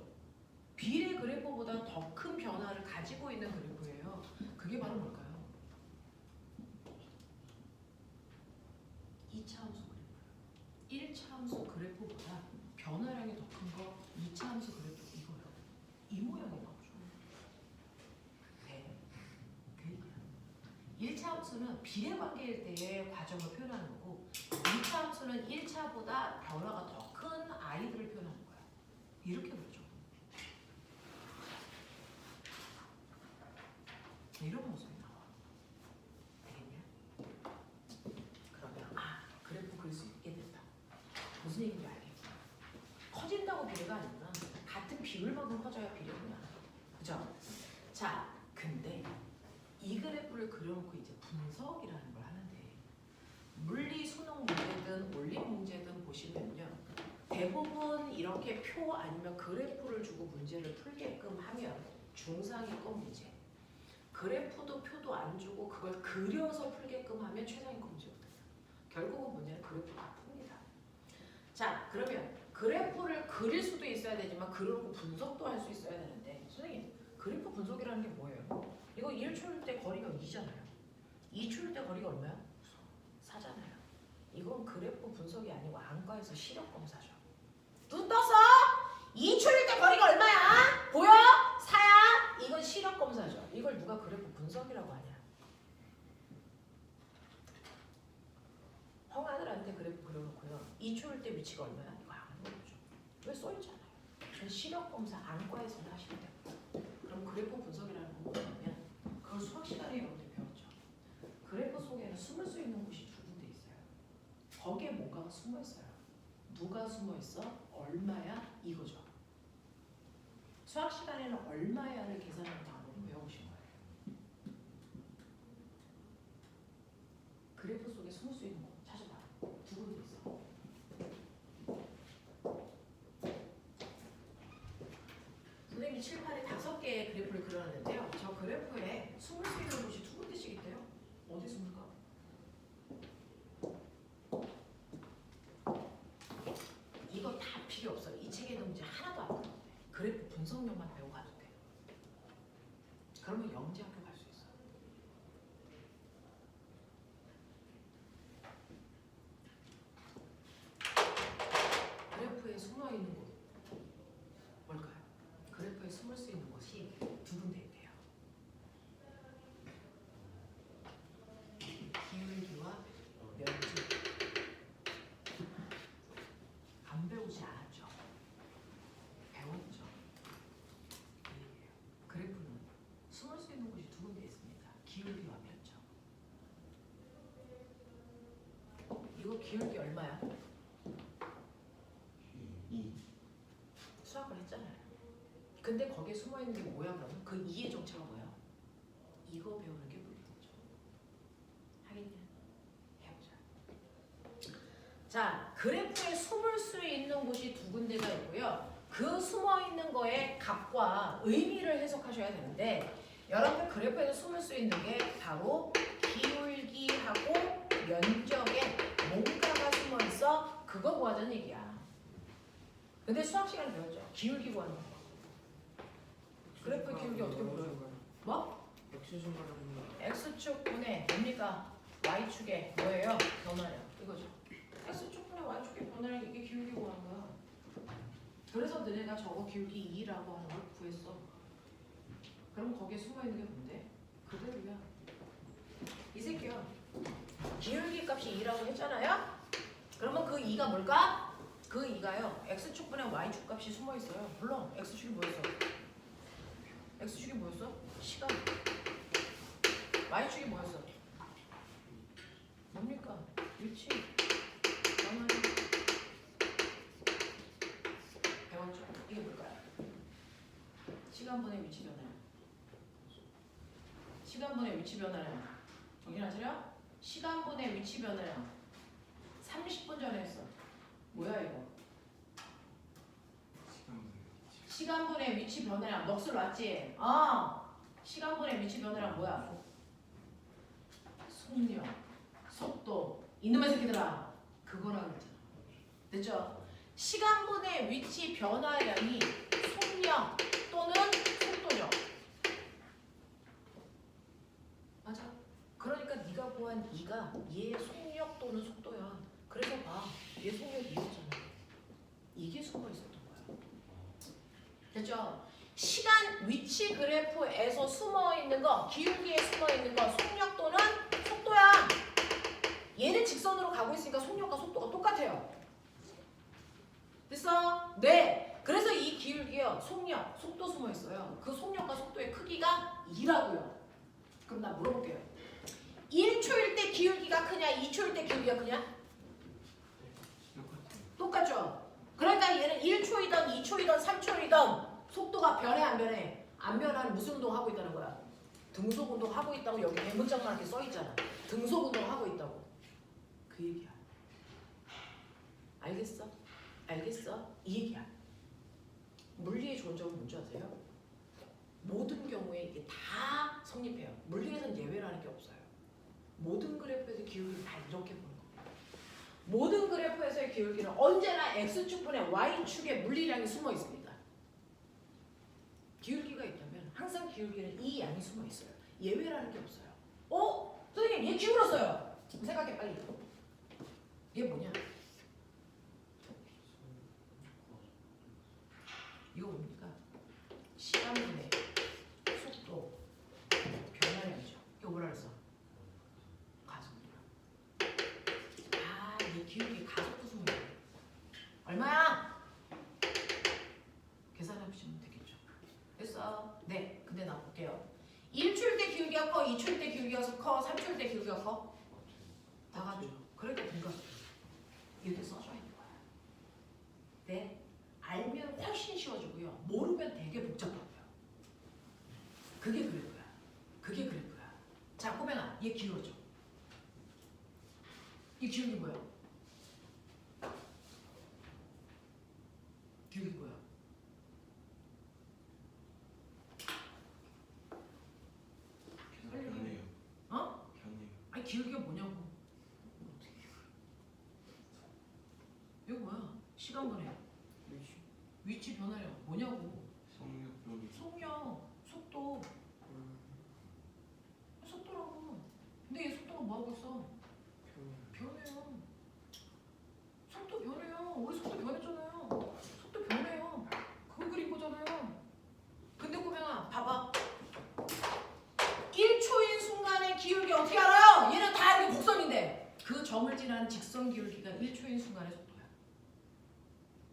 비례 그래프보다 더 큰 변화를 가지고 있는 그래프예요. 그게 바로 뭘까요? 2차 함수 그래프. 1차 함수 그래프보다 변화량이 더 큰 거 2차 함수 그래프 이거요. 이 모양이 나오죠. 네. 그 얘기야. 1차 함수는 비례 관계일 때의 과정을 표현하는 거고 2차 함수는 1차보다 변화가 더 큰 아이들을 표현하는 거야. 이렇게 그러죠. 이런 모습이 나와. 되겠냐? 그러면 그래프 그릴 수 있게 된다. 무슨 얘기인지 알겠구나. 커진다고 비례가 아니구나. 같은 비율만큼 커져야 비례구나. 그죠? 자, 근데 이 그래프를 그려놓고 이제 분석이라는 걸 하는데 물리 수능 문제든 올림 문제든 보시면요. 대부분 이렇게 표 아니면 그래프를 주고 문제를 풀게끔 하면 중상위권 문제. 그래프도 표도 안 주고 그걸 그려서 풀게끔 하면 최상위권 문제거든요. 결국은 문제는 그래프 다 풉니다. 자, 그러면 그래프를 그릴 수도 있어야 되지만 그려놓고 분석도 할 수 있어야 되는데 선생님, 그래프 분석이라는 게 뭐예요? 이거 1초일 때 거리가 2잖아요. 2초일 때 거리가 얼마야? 4잖아요. 이건 그래프 분석이 아니고 안과에서 시력 검사죠. 눈 떴어? 2초일 때 거리가 얼마야? 보여? 4야? 이건 시력 검사죠. 이걸 누가 그래프 분석이라고 하냐? 형아들한테 그래프 그려놓고요. 2초일 때 위치가 얼마야? 이거 안 모르죠. 왜 써있잖아요. 시력 검사 안과에서는 하시면 됩니다. 그럼 그래프 분석이라는 건 뭐냐면 그걸 수학 시간에 여러분들 배웠죠. 그래프 속에는 숨을 수 있는 곳이 두 군데 있어요. 거기에 뭔가가 숨어 있어요. 누가 숨어 있어? 얼마야? 이거죠. 수학 시간에는 얼마야를 계산하는 방법을 배워보신 거예요. 그래프 속에 숨을 수 있는 곳 찾아봐. 두 군데 있어. 선생님이 칠판에 5개의 그래프를 그려놨는데요. 저 그래프에 숨을 수 있는 곳이 두 군데씩 있대요. 어디 숨을까? 이거 다 필요 없어요. 이 책에 있는 문제 하나도 안 나오는데 그래프 분석력만 배우고 가도 돼. 그러면 영재학교 갈 수 있어. 이거 기울기 얼마야? 2. 수학을 했잖아요. 근데 거기에 숨어있는 게 뭐야 그러면? 그 2의 정체가 뭐야? 이거 배우는 게 물리죠. 하겠냐? 해보자. 자, 그래프에 숨을 수 있는 곳이 두 군데가 있고요. 그 숨어있는 거의 값과 의미를 해석하셔야 되는데 여러분 그래프에서 숨을 수 있는 게 바로 기울기하고 면적에 뭔가가 숨어있어. 그거 구하자는 얘기야. 근데 수학 시간에 배웠죠. 기울기 구하는 거. 그래프 기울기 어떻게 보여요? 뭐? x축분의 뭡니까? y축의 뭐예요? 변화량. 이거죠. x축분의 y축의 변화량 이게 기울기 구하는 거야. 그래서 너네가 저거 기울기 2라고 하는 걸 구했어. 그럼 거기에 숨어있는 게 뭔데? 그대로야. 이 새끼야. 기울기 값이 2라고 했잖아요? 그러면 그 2가 뭘까? 그 2가요. x축분의 y축 값이 숨어있어요. 물론 x축이 뭐였어? x축이 뭐였어? 시간. y축이 뭐였어? 뭡니까? 위치. 변화량. 배웠죠? 이게 뭘까요? 시간분의 위치 변화량. 시간분의 위치 변화량. 정신하시려? 시간분의 위치 변화량. 30분 전에 했어. 뭐야 이거? 시간분의 위치 변화량. 넋을 놨지? 시간분의 위치 변화량 뭐야? 속력, 속도. 이놈의 새끼들아. 그거라 그랬잖아. 됐죠? 시간분의 위치 변화량이 속력 또는 속도죠. 맞아. 그러니까 네가 구한 2가 얘의 속력 또는 속도야. 그래서 봐. 얘 속력이 2였잖아. 이게 숨어 있었던 거야. 됐죠? 시간 위치 그래프에서 숨어 있는 거, 기울기에 숨어 있는 거, 속력 또는 속도야. 얘는 직선으로 가고 있으니까 속력과 속도가 똑같아요. 됐어? 네. 그래서 이 기울기요, 속력, 속도 숨어 있어요. 그 속력과 속도의 크기가 2라고요. 그럼 나 물어볼게요. 1초일 때 기울기가 크냐, 2초일 때 기울기가 크냐? 똑같죠? 그러니까 얘는 1초이든 2초이든 3초이든 속도가 변해 안 변해? 안 변하는 무슨 운동하고 있다는 거야? 등속 운동하고 있다고 여기 대문짝만 이렇게 써있잖아. 등속 운동하고 있다고. 그 얘기야. 알겠어? 알겠어? 이 얘기야. 물리의 좋은 점은 뭔지 아세요? 모든 경우에 이게 다 성립해요. 물리에선 예외라는 게 없어요. 모든 그래프에서 기울기를 다 이렇게 보는 거예요. 모든 그래프에서의 기울기는 언제나 x축분의 y축에 물리량이 숨어 있습니다. 기울기가 있다면 항상 기울기는 이 양이 숨어 있어요. 예외라는 게 없어요. 선생님 얘 기울었어요. 생각해 빨리. 이게 뭐냐? 이거 뭡니까? 시간분의 속도 변화량이죠. 이거 뭐라 그랬어? 가속도량. 얘 기울기 가속도 숨어 있어요. 얼마야? 계산해보시면 되겠죠. 됐어? 네. 근데 나 볼게요. 1초일 때 기울기가 커, 2초일 때 기울기가 커, 3초일 때 기울기가 커? 다 같죠. 그러니까 뭔가 이렇게 써줘야 되는 거야. 네. 알면 훨씬 쉬워지고요. 모르면 되게 복잡하고요. 그게 그래프야. 그게 그래프야. 자, 꼬맹아, 얘 기울어져. 이 기울기 뭐야? 기울기 뭐야? 변해요. 어? 변해요. 아니 기울기가 뭐냐고. 이거 뭐야? 시간분해. 위치 변화량 뭐냐고. 속력 변이. 속력, 속도. 속도라고. 근데 얘 속도가 뭐하고 있어? 변해요. 속도 변해요. 우리 속도 변했잖아요. 속도 변해요. 그거 그린 거잖아요. 근데 꼬맹아 봐봐. 1초인 순간의 기울기 어떻게 알아요? 얘는 다 이렇게 곡선인데 그 점을 지나는 직선 기울기가 1초인 순간의 속도야.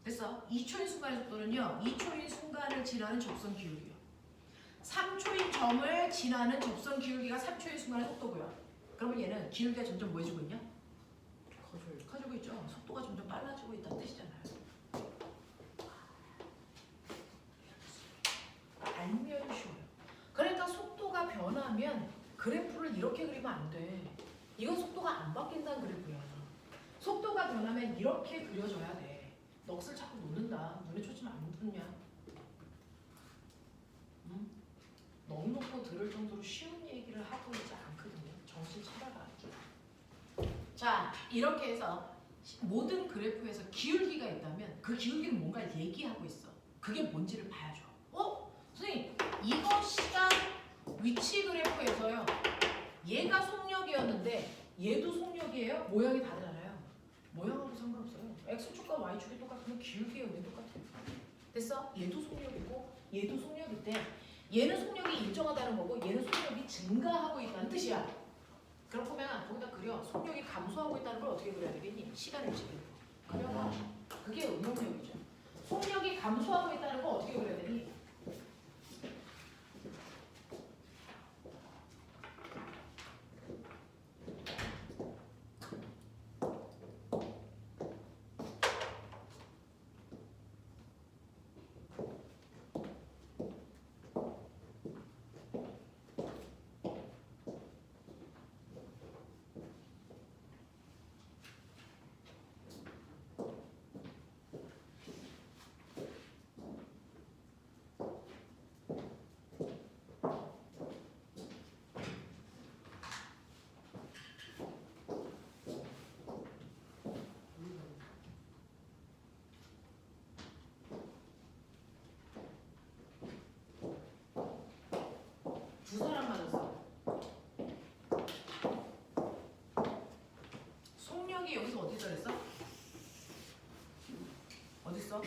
됐어? 2초인 순간의 속도는요. 2초인 순간을 지나는 접선 기울기요. 3초인 점을 지나는 접선 기울기가 3초인 순간의 속도고요. 그러면 얘는 기울기가 점점 뭐 해주고 있냐? 안 돼. 이건 속도가 안 바뀐다는 그래프야. 속도가 변하면 이렇게 그려져야 돼. 넋을 자꾸 놓는다. 눈에 초점 안 붙냐? 응? 너무 놓고 들을 정도로 쉬운 얘기를 하고 있지 않거든요. 정신 차려라. 자, 이렇게 해서 모든 그래프에서 기울기가 있다면 그 기울기는 뭔가 얘기하고 있어. 그게 뭔지를 봐야죠. 선생님, 이거 시간 위치 그래프에서요. 얘가 속력이었는데 얘도 속력이에요? 모양이 다르잖아요. 모양하고 상관없어요. X축과 Y축이 똑같으면 기울기의 의미는 똑같아요. 됐어? 얘도 속력이고 얘도 속력인데 얘는 속력이 일정하다는 거고 얘는 속력이 증가하고 있다는 뜻이야. 그렇다면 거기다 그려. 속력이 감소하고 있다는 걸 어떻게 그려야 되겠니? 시간을 지금 그려봐. 그게 응용력이죠. 속력이 감소하고 있다는 걸 어떻게 그려야 되니? 두 사람 맞았어. 속력이 여기서 어디 있다랬어? 어디 있어?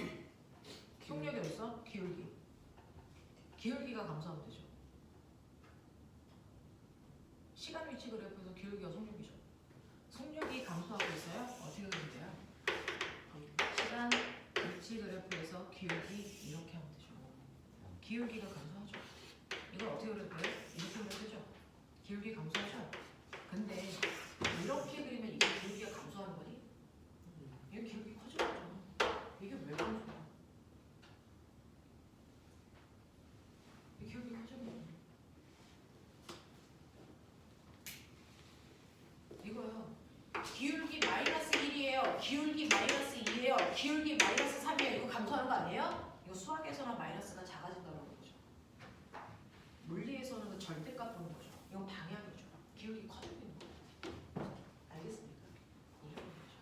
속력이 어디 있어? 기울기. 기울기가 감소하면 되죠. 시간 위치 그래프에서 기울기가 속력이죠. 속력이 감소하고 있어요? 어떻게 그리면 돼요? 시간 위치 그래프에서 기울기 이렇게 하면 되죠. 기울기가 감소하죠. 이걸 어떻게 그려도 돼요? 이렇게 그려도 되죠. 기울기 감소하죠. 근데 이렇게 그리면 이게 기울기가 감소하는 거니? 이게 기울기 커지는 거잖아. 이게 왜 감소해? 이 기울기 커지는 거니? 이거요. 기울기 마이너스 1이에요. 기울기 마이너스 2예요. 기울기 마이너스 3이에요. 이거 감소하는 거 아니에요? 이거 수학에서는 마이너스가 작아진다고 하는 거죠. 물리에서는 그 절대값 보는 거죠. 이건 방향이죠. 기울기 커지고 있는 거죠. 알겠습니까? 이런 얘기죠.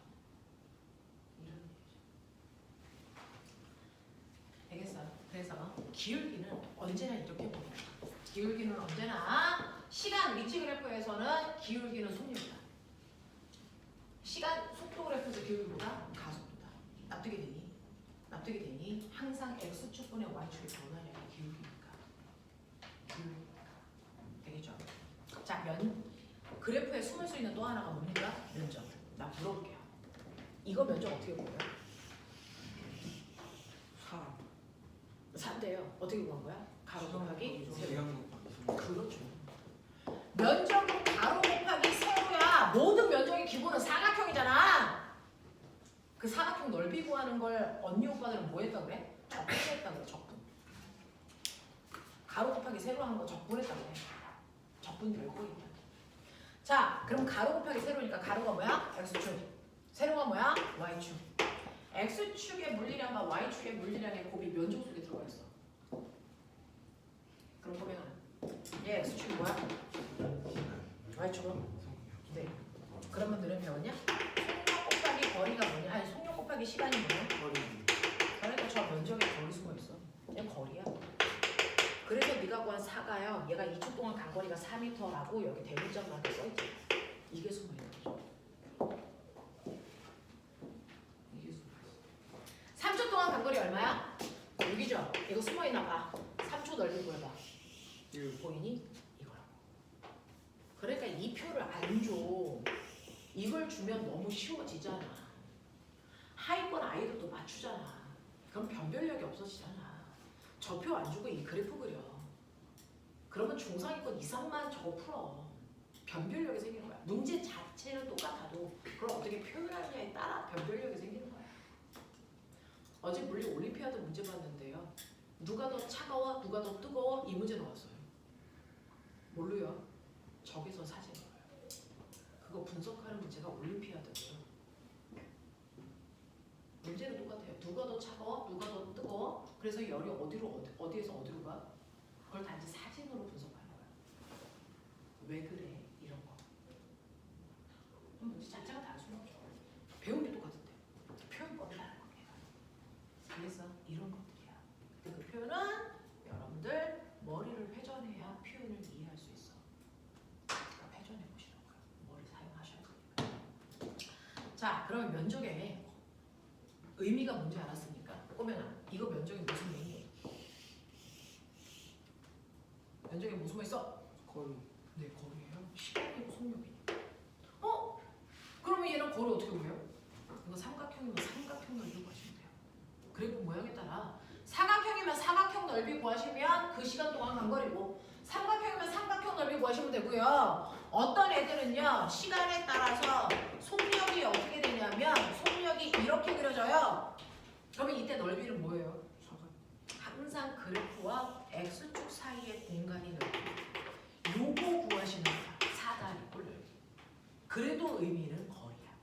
이런 얘기죠. 알겠어요? 그래서 기울기는 언제나 이렇게 봅니다. 기울기는 언제나 시간 위치 그래프에서는 기울기는 속력이다. 시간 속도 그래프에서 기울기보다 가속도다. 납득이 되니? 납득이 되니? 항상 x축분의 y축이 변하냐가 기울기니까. 되겠죠? 자, 그래프에 숨을 수 있는 또 하나가 뭡니까? 면적. 나 물어볼게요. 이거 면적 어떻게 구해요? 4인데요. 어떻게 구한 거야? 가로 곱하기 세로. 그렇죠. 면적은 가로 곱하기 세로야. 모든 면적의 기본은 사각형이잖아. 그 사각형 넓이 구하는 걸 언니 오빠들은 뭐 했다 그래? 적분했다 그래. 적분. 가로 곱하기 세로 하는 거 적분했다 그래. 적분 열고 있다. 자, 그럼 가로 곱하기 세로니까 가로가 뭐야? x축. 세로가 뭐야? y축. x축의 물리량과 y축의 물리량의 곱이 면적 속에 들어가 있어. 그럼 보면 얘 x축이 뭐야? y축은? 네. 그러면 너는 배웠냐? 속력 곱하기 거리가 뭐냐? 아니 속력 곱하기 시간이 뭐냐? 그러니까 저 면적에 거리 숨어 있어. 얘 거리야. 그래서 네가 구한 4가요. 얘가 2초 동안 간 거리가 4m라고 여기 대문짝으로 써있지. 이게 숨어 있는 거죠. 이게 숨어 있어. 3초 동안 간 거리 얼마야? 6이죠. 이거 숨어 있나 봐. 3초 넓이 구해봐. 보이니? 이거라고. 그러니까 이 표를 안 줘. 이걸 주면 너무 쉬워지잖아. 하위권 아이들도 맞추잖아. 그럼 변별력이 없어지잖아. 저 표 안 주고 이 그래프 그려. 그러면 중상위권 2, 3만 저거 풀어. 변별력이 생기는 거야. 문제 자체는 똑같아도 그걸 어떻게 표현하느냐에 따라 변별력이 생기는 거야. 어제 물리 올림피아드 문제 봤는데요. 누가 더 차가워? 누가 더 뜨거워? 이 문제 나왔어요. 뭘로요? 저기서 사진 거예요. 그거 분석하는 문제가 올림피아드고요. 문제는 똑같아요. 누가 더 차가워? 누가 더 뜨거워? 그래서 열이 어디에서 어디로 가? 그걸 단지 사진으로 분석하는 거야. 왜 그래? 이런 거. 문제 자체가 단순하죠. 배운 게 똑같은데 표현법이 다른 겁니다. 그래서 이런 것들이야. 근데 그 표현은 여러분들 머리를 회전해야 표현을 이해할 수 있어. 그러니까 회전해 보시는 거예요. 머리 사용하셔야 되니까. 자, 그럼 면적의 의미가 뭔지 알았으니까 꼬매나 이거 면적이 무슨 의미예요? 면적에 뭐 숨어 있어? 거리. 네, 거리예요. 시간이고 속력이니까. 그러면 얘는 거리 어떻게 구해요? 이거 삼각형이면 삼각형 넓이 구하시면 돼요. 그래프 모양에 따라 사각형이면 사각형 넓이 구하시면 그 시간 동안 간 거리고, 삼각형이면 삼각형 넓이 구하시면 되고요. 어떤 애들은요, 시간에 따라서 속력이 어떻게 되냐면 속력이 이렇게 그려져요. 그러면 이때 넓이는 뭐예요? 항상 그래프와 x축 사이의 공간이 넓이. 요거 구하시는 거야. 사다리 꼴. 그래도 의미는 거리야.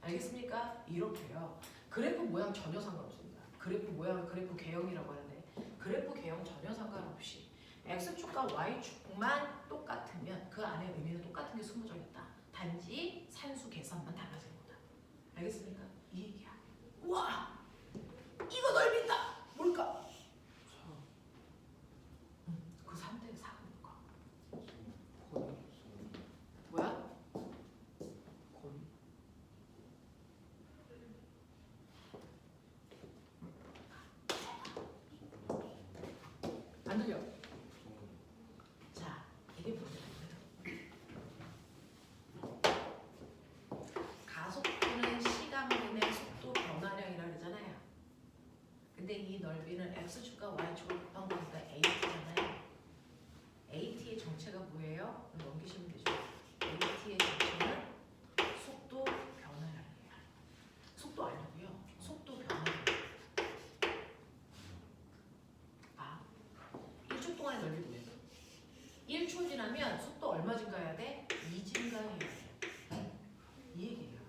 알겠습니까? 이렇게요. 그래프 모양 전혀 상관없습니다. 그래프 모양을 그래프 개형이라고 하는데 그래프 개형 전혀 상관없이 x축과 y축만 똑같으면 그 안에 의미는 똑같은 게 숨어져 있다. 단지 산수 계산만 달라진 거다. 알겠습니까? 이 얘기야. 와! 이거 넓이다! 뭘까? 그 3대 4는 거. 거리. 뭐야? 거리. 안 들려? 자, 이게 뭐냐면 가속도는 시간분의 속도 변화량이라 그러잖아요. 근데 이 넓이는 x축과 y축을 곱한 거니까 at잖아요. at의 정체가 뭐예요? 넘기시면 되죠. at의 정체는 속도 변화량이에요. 속도 아니고요. 속도 변화량. 아, 1초 동안의 넓이 뭐예요? 1초 지나면 속도 얼마 증가해야 돼? 2 증가해야 돼. 이 얘기예요.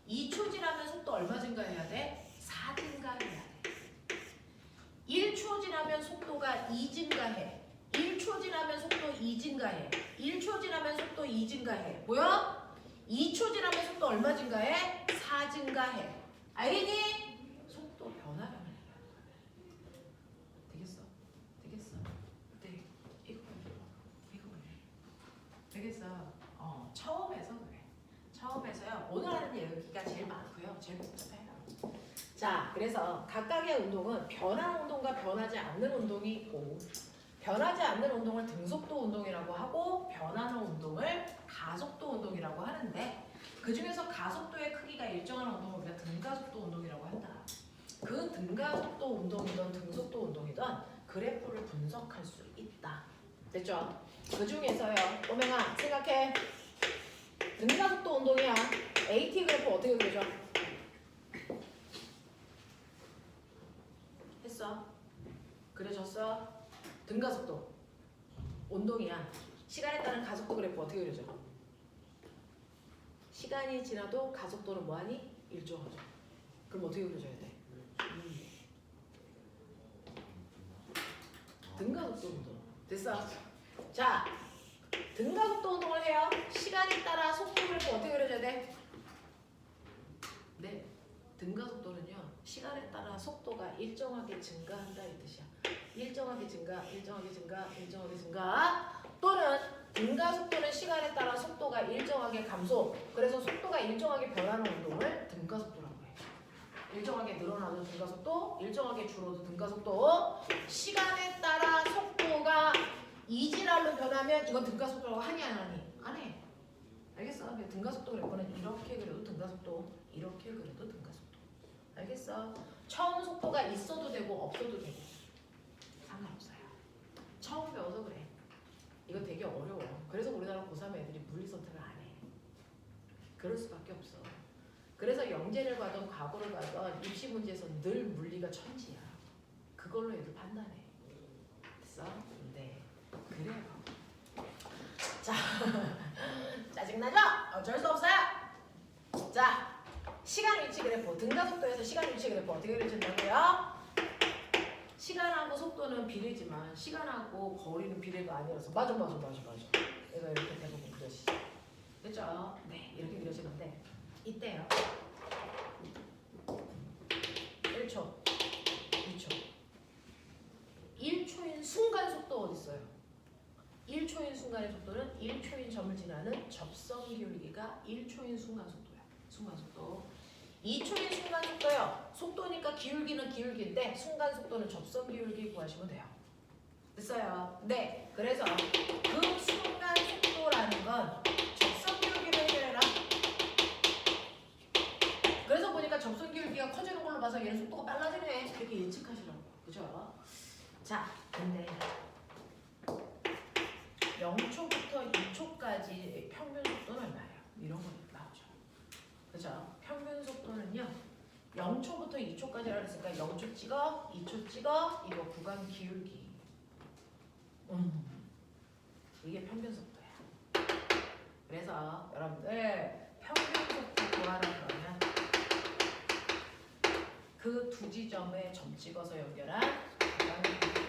2초 지나면 속도 얼마 증가해야 돼? 4 증가해야 돼. 1초 지나면 속도가 2 증가해. 1초 지나면 속도 2 증가해. 1초 지나면 속도 2 증가해. 뭐야? 2초 지나면 속도 얼마 증가해? 4 증가해. 알겠니? 속도 변화량을 얘기하는 거야. 되겠어? 되겠어? 네. 이거 되겠어? 처음에서 그래. 처음에서요. 오늘 하는 얘기가 제일 많고요. 제일 복잡해요. 자, 그래서 각각의 운동은 변하는 운동과 변하지 않는 운동이 있고, 변하지 않는 운동을 등속도 운동이라고 하고, 변하는 운동을 가속도 운동이라고 하는데, 그 중에서 가속도의 크기가 일정한 운동을 우리가 등가속도 운동이라고 한다. 그 등가속도 운동이든 등속도 운동이든 그래프를 분석할 수 있다. 됐죠? 그 중에서요, 꼬맹아 생각해. 등가속도 운동이야. AT 그래프 어떻게 그려져? 했어? 그려졌어? 등가속도 운동이야. 시간에 따른 가속도 그래프 어떻게 그려져? 시간이 지나도 가속도는 뭐하니? 일정하죠. 그럼 어떻게 그려져야 돼? 등가속도 운동. 됐어? 자, 등가속도 운동을 해요. 시간에 따라 속도 그래프 어떻게 그려져야 돼? 네, 등가속도는요, 시간에 따라 속도가 일정하게 증가한다 이 뜻이야. 일정하게 증가, 일정하게 증가, 일정하게 증가. 또는 등가속도는 시간에 따라 속도가 일정하게 감소. 그래서 속도가 일정하게 변하는 운동을 등가속도라고 해. 일정하게 늘어나도 등가속도, 일정하게 줄어도 등가속도. 시간에 따라 속도가 이지랄로 변하면 이건 등가속도라고 하니 안 하니? 안 해. 알겠어? 등가속도 그래프는 이렇게 그려도 등가속도, 이렇게 그려도 등가속도. 알겠어? 처음 속도가 있어도 되고 없어도 되고 상관없어요. 처음 배워서 그래. 이거 되게 어려워. 그래서 우리나라 고3 애들이 물리 선택을 안 해. 그럴 수밖에 없어. 그래서 영재를 가든 과거를 가든 입시 문제에서 늘 물리가 천지야. 그걸로 애들 판단해. 됐어? 네. 그래요. 자, 짜증나죠? 어쩔 수 없어요. 자, 시간 위치 그래프, 등가 속도에서 시간 위치 그래프 어떻게 그려진다고요? 시간하고 속도는 비례지만 시간하고 거리는 비례가 아니라서 맞아. 얘가 이렇게 대부분 그려지죠. 됐죠? 네, 이렇게 그려지는데 이때요. 1초, 2초. 1초인 순간 속도 어디 있어요? 1초인 순간의 속도는 1초인 점을 지나는 접선 기울기가 1초인 순간 속도야. 순간 속도. 2초인 순간 속도요. 속도니까 기울기는 기울기인데 순간 속도는 접선 기울기 구하시면 돼요. 됐어요? 네. 그래서 그 순간 속도라는 건 접선 기울기를 해결해라. 그래서 보니까 접선 기울기가 커지는 걸로 봐서 얘는 속도가 빨라지네. 이렇게 예측하시라고요. 그죠? 자, 근데 0초부터 2초까지 평균 속도는 얼마예요? 이런 거 나오죠. 그죠? 평균 속도는요. 0초부터 2초까지라고 했으니까 0초 찍어, 2초 찍어, 이거 구간 기울기. 이게 평균 속도야. 그래서 여러분들 평균 속도 구하라 그러면 그 두 지점에 점 찍어서 연결한 구간 기울기.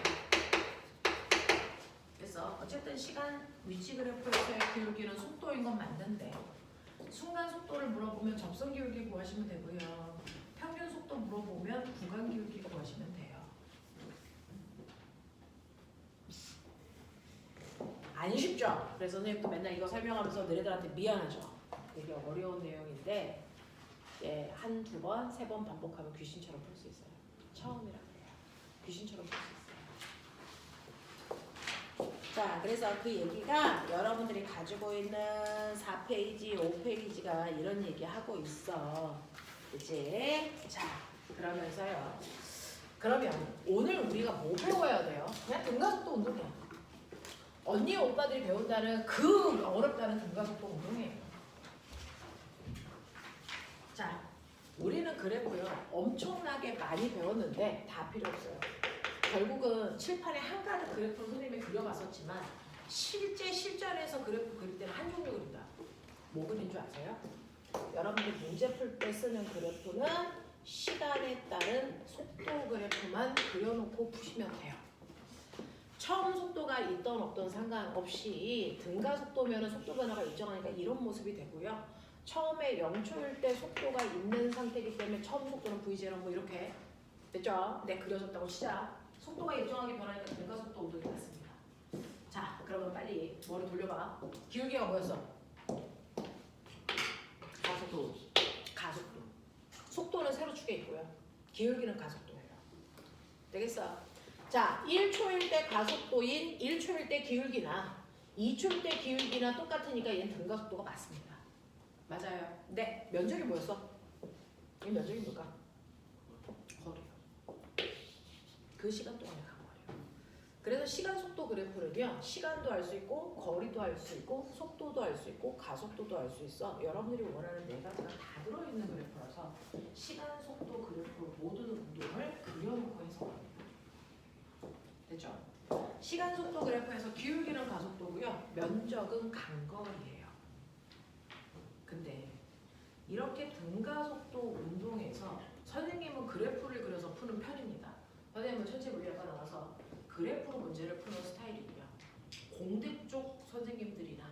그래서 어쨌든 시간 위치 그래프에서의 기울기는 속도인 건 맞는데 순간 속도를 물어보면 접선 기울기 구하시면 되고요. 평균 속도 물어보면 구간 기울기 구하시면 돼요. 안 쉽죠? 그래서 선생님도 맨날 이거 설명하면서 너희들한테 미안하죠? 되게 어려운 내용인데 한두 번, 세 번 반복하면 귀신처럼 풀 수 있어요. 처음이라 그래요. 귀신처럼 풀 수 있어요. 자, 그래서 그 얘기가 여러분들이 가지고 있는 4페이지, 5페이지가 이런 얘기 하고 있어. 그치? 자, 그러면서요. 그러면 오늘 우리가 뭐 배워야 돼요? 그냥 등가속도 운동이야. 언니, 오빠들이 배운다는 그 어렵다는 등가속도 운동이에요. 자, 우리는 그래고요. 엄청나게 많이 배웠는데 다 필요 없어요. 결국은 칠판에 한 가지 그래프를 선생님이 그려봤었지만 실제 실전에서 그래프 그릴 때는 한 종류 그린다. 뭐 그린 줄 아세요? 여러분들 문제 풀 때 쓰는 그래프는 시간에 따른 속도 그래프만 그려놓고 푸시면 돼요. 처음 속도가 있던 없던 상관없이 등가 속도면 속도 변화가 일정하니까 이런 모습이 되고요. 처음에 0초일 때 속도가 있는 상태이기 때문에 처음 속도는 V0 뭐 이렇게 됐죠? 네, 그려졌다고 치자. 속도가 일정하게 변하니까 등가 속도 운동이 같습니다. 자, 그러면 빨리 머리 돌려봐. 기울기가 뭐였어? 가속도. 가속도. 속도는 세로축에 있고요. 기울기는 가속도예요. 되겠어? 자, 1초일 때 가속도인 1초일 때 기울기나 2초일 때 기울기나 똑같으니까 얘는 등가 속도가 맞습니다. 맞아요. 네, 면적이 뭐였어? 이 면적이 뭘까? 거리요. 그 시간 동안에 간 거리요. 그래서 시간 속도 그래프는요. 시간도 알 수 있고 거리도 알 수 있고 속도도 알 수 있고 가속도도 알 수 있어. 여러분들이 원하는 네 가지가 다 들어있는 그래프라서 시간 속도 그래프 모든 운동을 그려놓고 해석합니다. 됐죠? 시간 속도 그래프에서 기울기는 가속도고요. 면적은 간거리예요. 근데 이렇게 등가속도 운동에서 선생님은 그래프를 그려서 푸는 편입니다. 선생님은 천체 물리학과 나와서 그래프로 문제를 푸는 스타일이고요. 공대 쪽 선생님들이나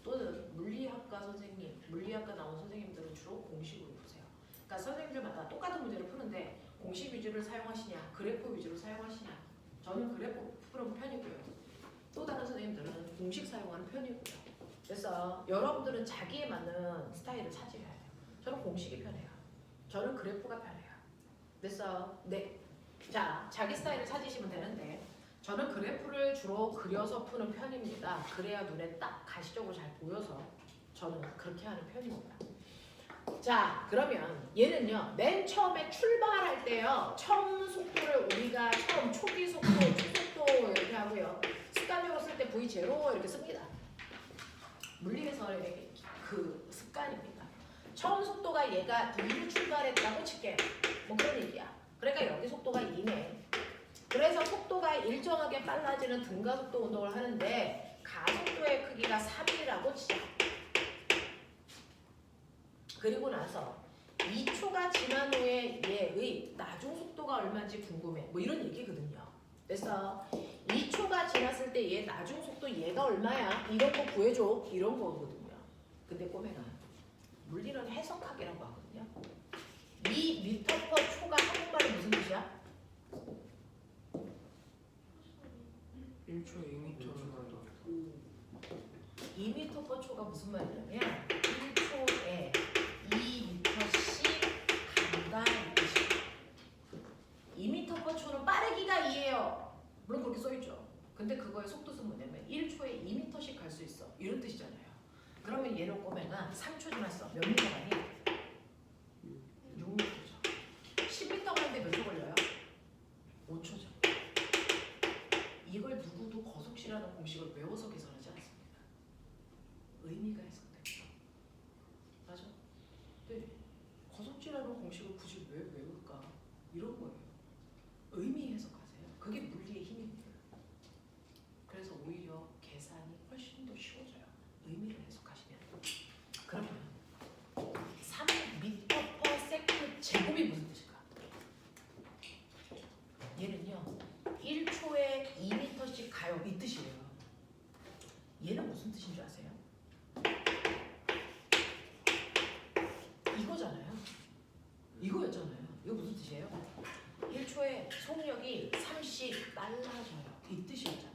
또는 물리학과 선생님, 물리학과 나온 선생님들은 주로 공식으로 푸세요. 그러니까 선생님들마다 똑같은 문제를 푸는데 공식 위주를 사용하시냐, 그래프 위주로 사용하시냐. 저는 그래프 푸는 편이고요. 또 다른 선생님들은 공식 사용하는 편이고요. 그래서 여러분들은 자기에 맞는 스타일을 찾으셔야 돼요. 저는 공식이 편해요. 저는 그래프가 편해요. 됐어? 네. 자, 자기 스타일을 찾으시면 되는데 저는 그래프를 주로 그려서 푸는 편입니다. 그래야 눈에 딱 가시적으로 잘 보여서 저는 그렇게 하는 편입니다. 자, 그러면 얘는요. 맨 처음에 출발할 때요. 처음 속도를 우리가 처음 초기 속도, 초속도 이렇게 하고요. 습관적으로 쓸 때 V0 이렇게 씁니다. 물리에서의 그 습관입니다. 처음 속도가 얘가 2로 출발했다고 칠게요. 뭐 그런 얘기야. 그러니까 여기 속도가 2네. 그래서 속도가 일정하게 빨라지는 등가속도 운동을 하는데 가속도의 크기가 3이라고 치자. 그리고 나서 2초가 지난 후에 얘의 나중 속도가 얼마인지 궁금해. 뭐 이런 얘기거든요. 그래서 2초가 지났을 때 얘 나중 속도 얘가 얼마야? 이런 거 구해줘. 이런 거거든요. 근데 꼬매가 물리는 해석하기라고 하거든요. 2m/초가 한국말로 무슨 뜻이야? 1초에 2m를 2m/초가 무슨 말이냐면 1초에 2m씩 간다 이 뜻이에요. 2m/초는 빠르기가 2예요. 물론 그렇게 써있죠. 근데 그거의 속도는 뭐냐면 1초에 2m씩 갈 수 있어. 이런 뜻이잖아요. 그러면 얘를 꼬매가 3초 지났어. 몇 미터 가니? 6m죠. 10m 가는데 몇 초 걸려요? 5초죠. 이걸 누구도 거속시라는 공식을 외워서 계산하지 않습니다. 의미가 해석됩니다. 맞아? 네. 거속지라는 공식을 굳이 왜 외울까? 이런 거예요. 의미 해석하세요. 그게 물리의 힘입니다. 그래서 오히려 계산이 훨씬 더 쉬워져요. 의미를 해석하시면. 그러면 3m/s 제곱이 무슨 뜻일까? 얘는요. 1초에 2m씩 가요. 이 뜻이에요. 얘는 무슨 뜻인 줄 아세요? 이거잖아요. 이거였잖아요. 이거 무슨 뜻이에요? 1초에 속력이 3씩 빨라져요. 이 뜻이었잖아요.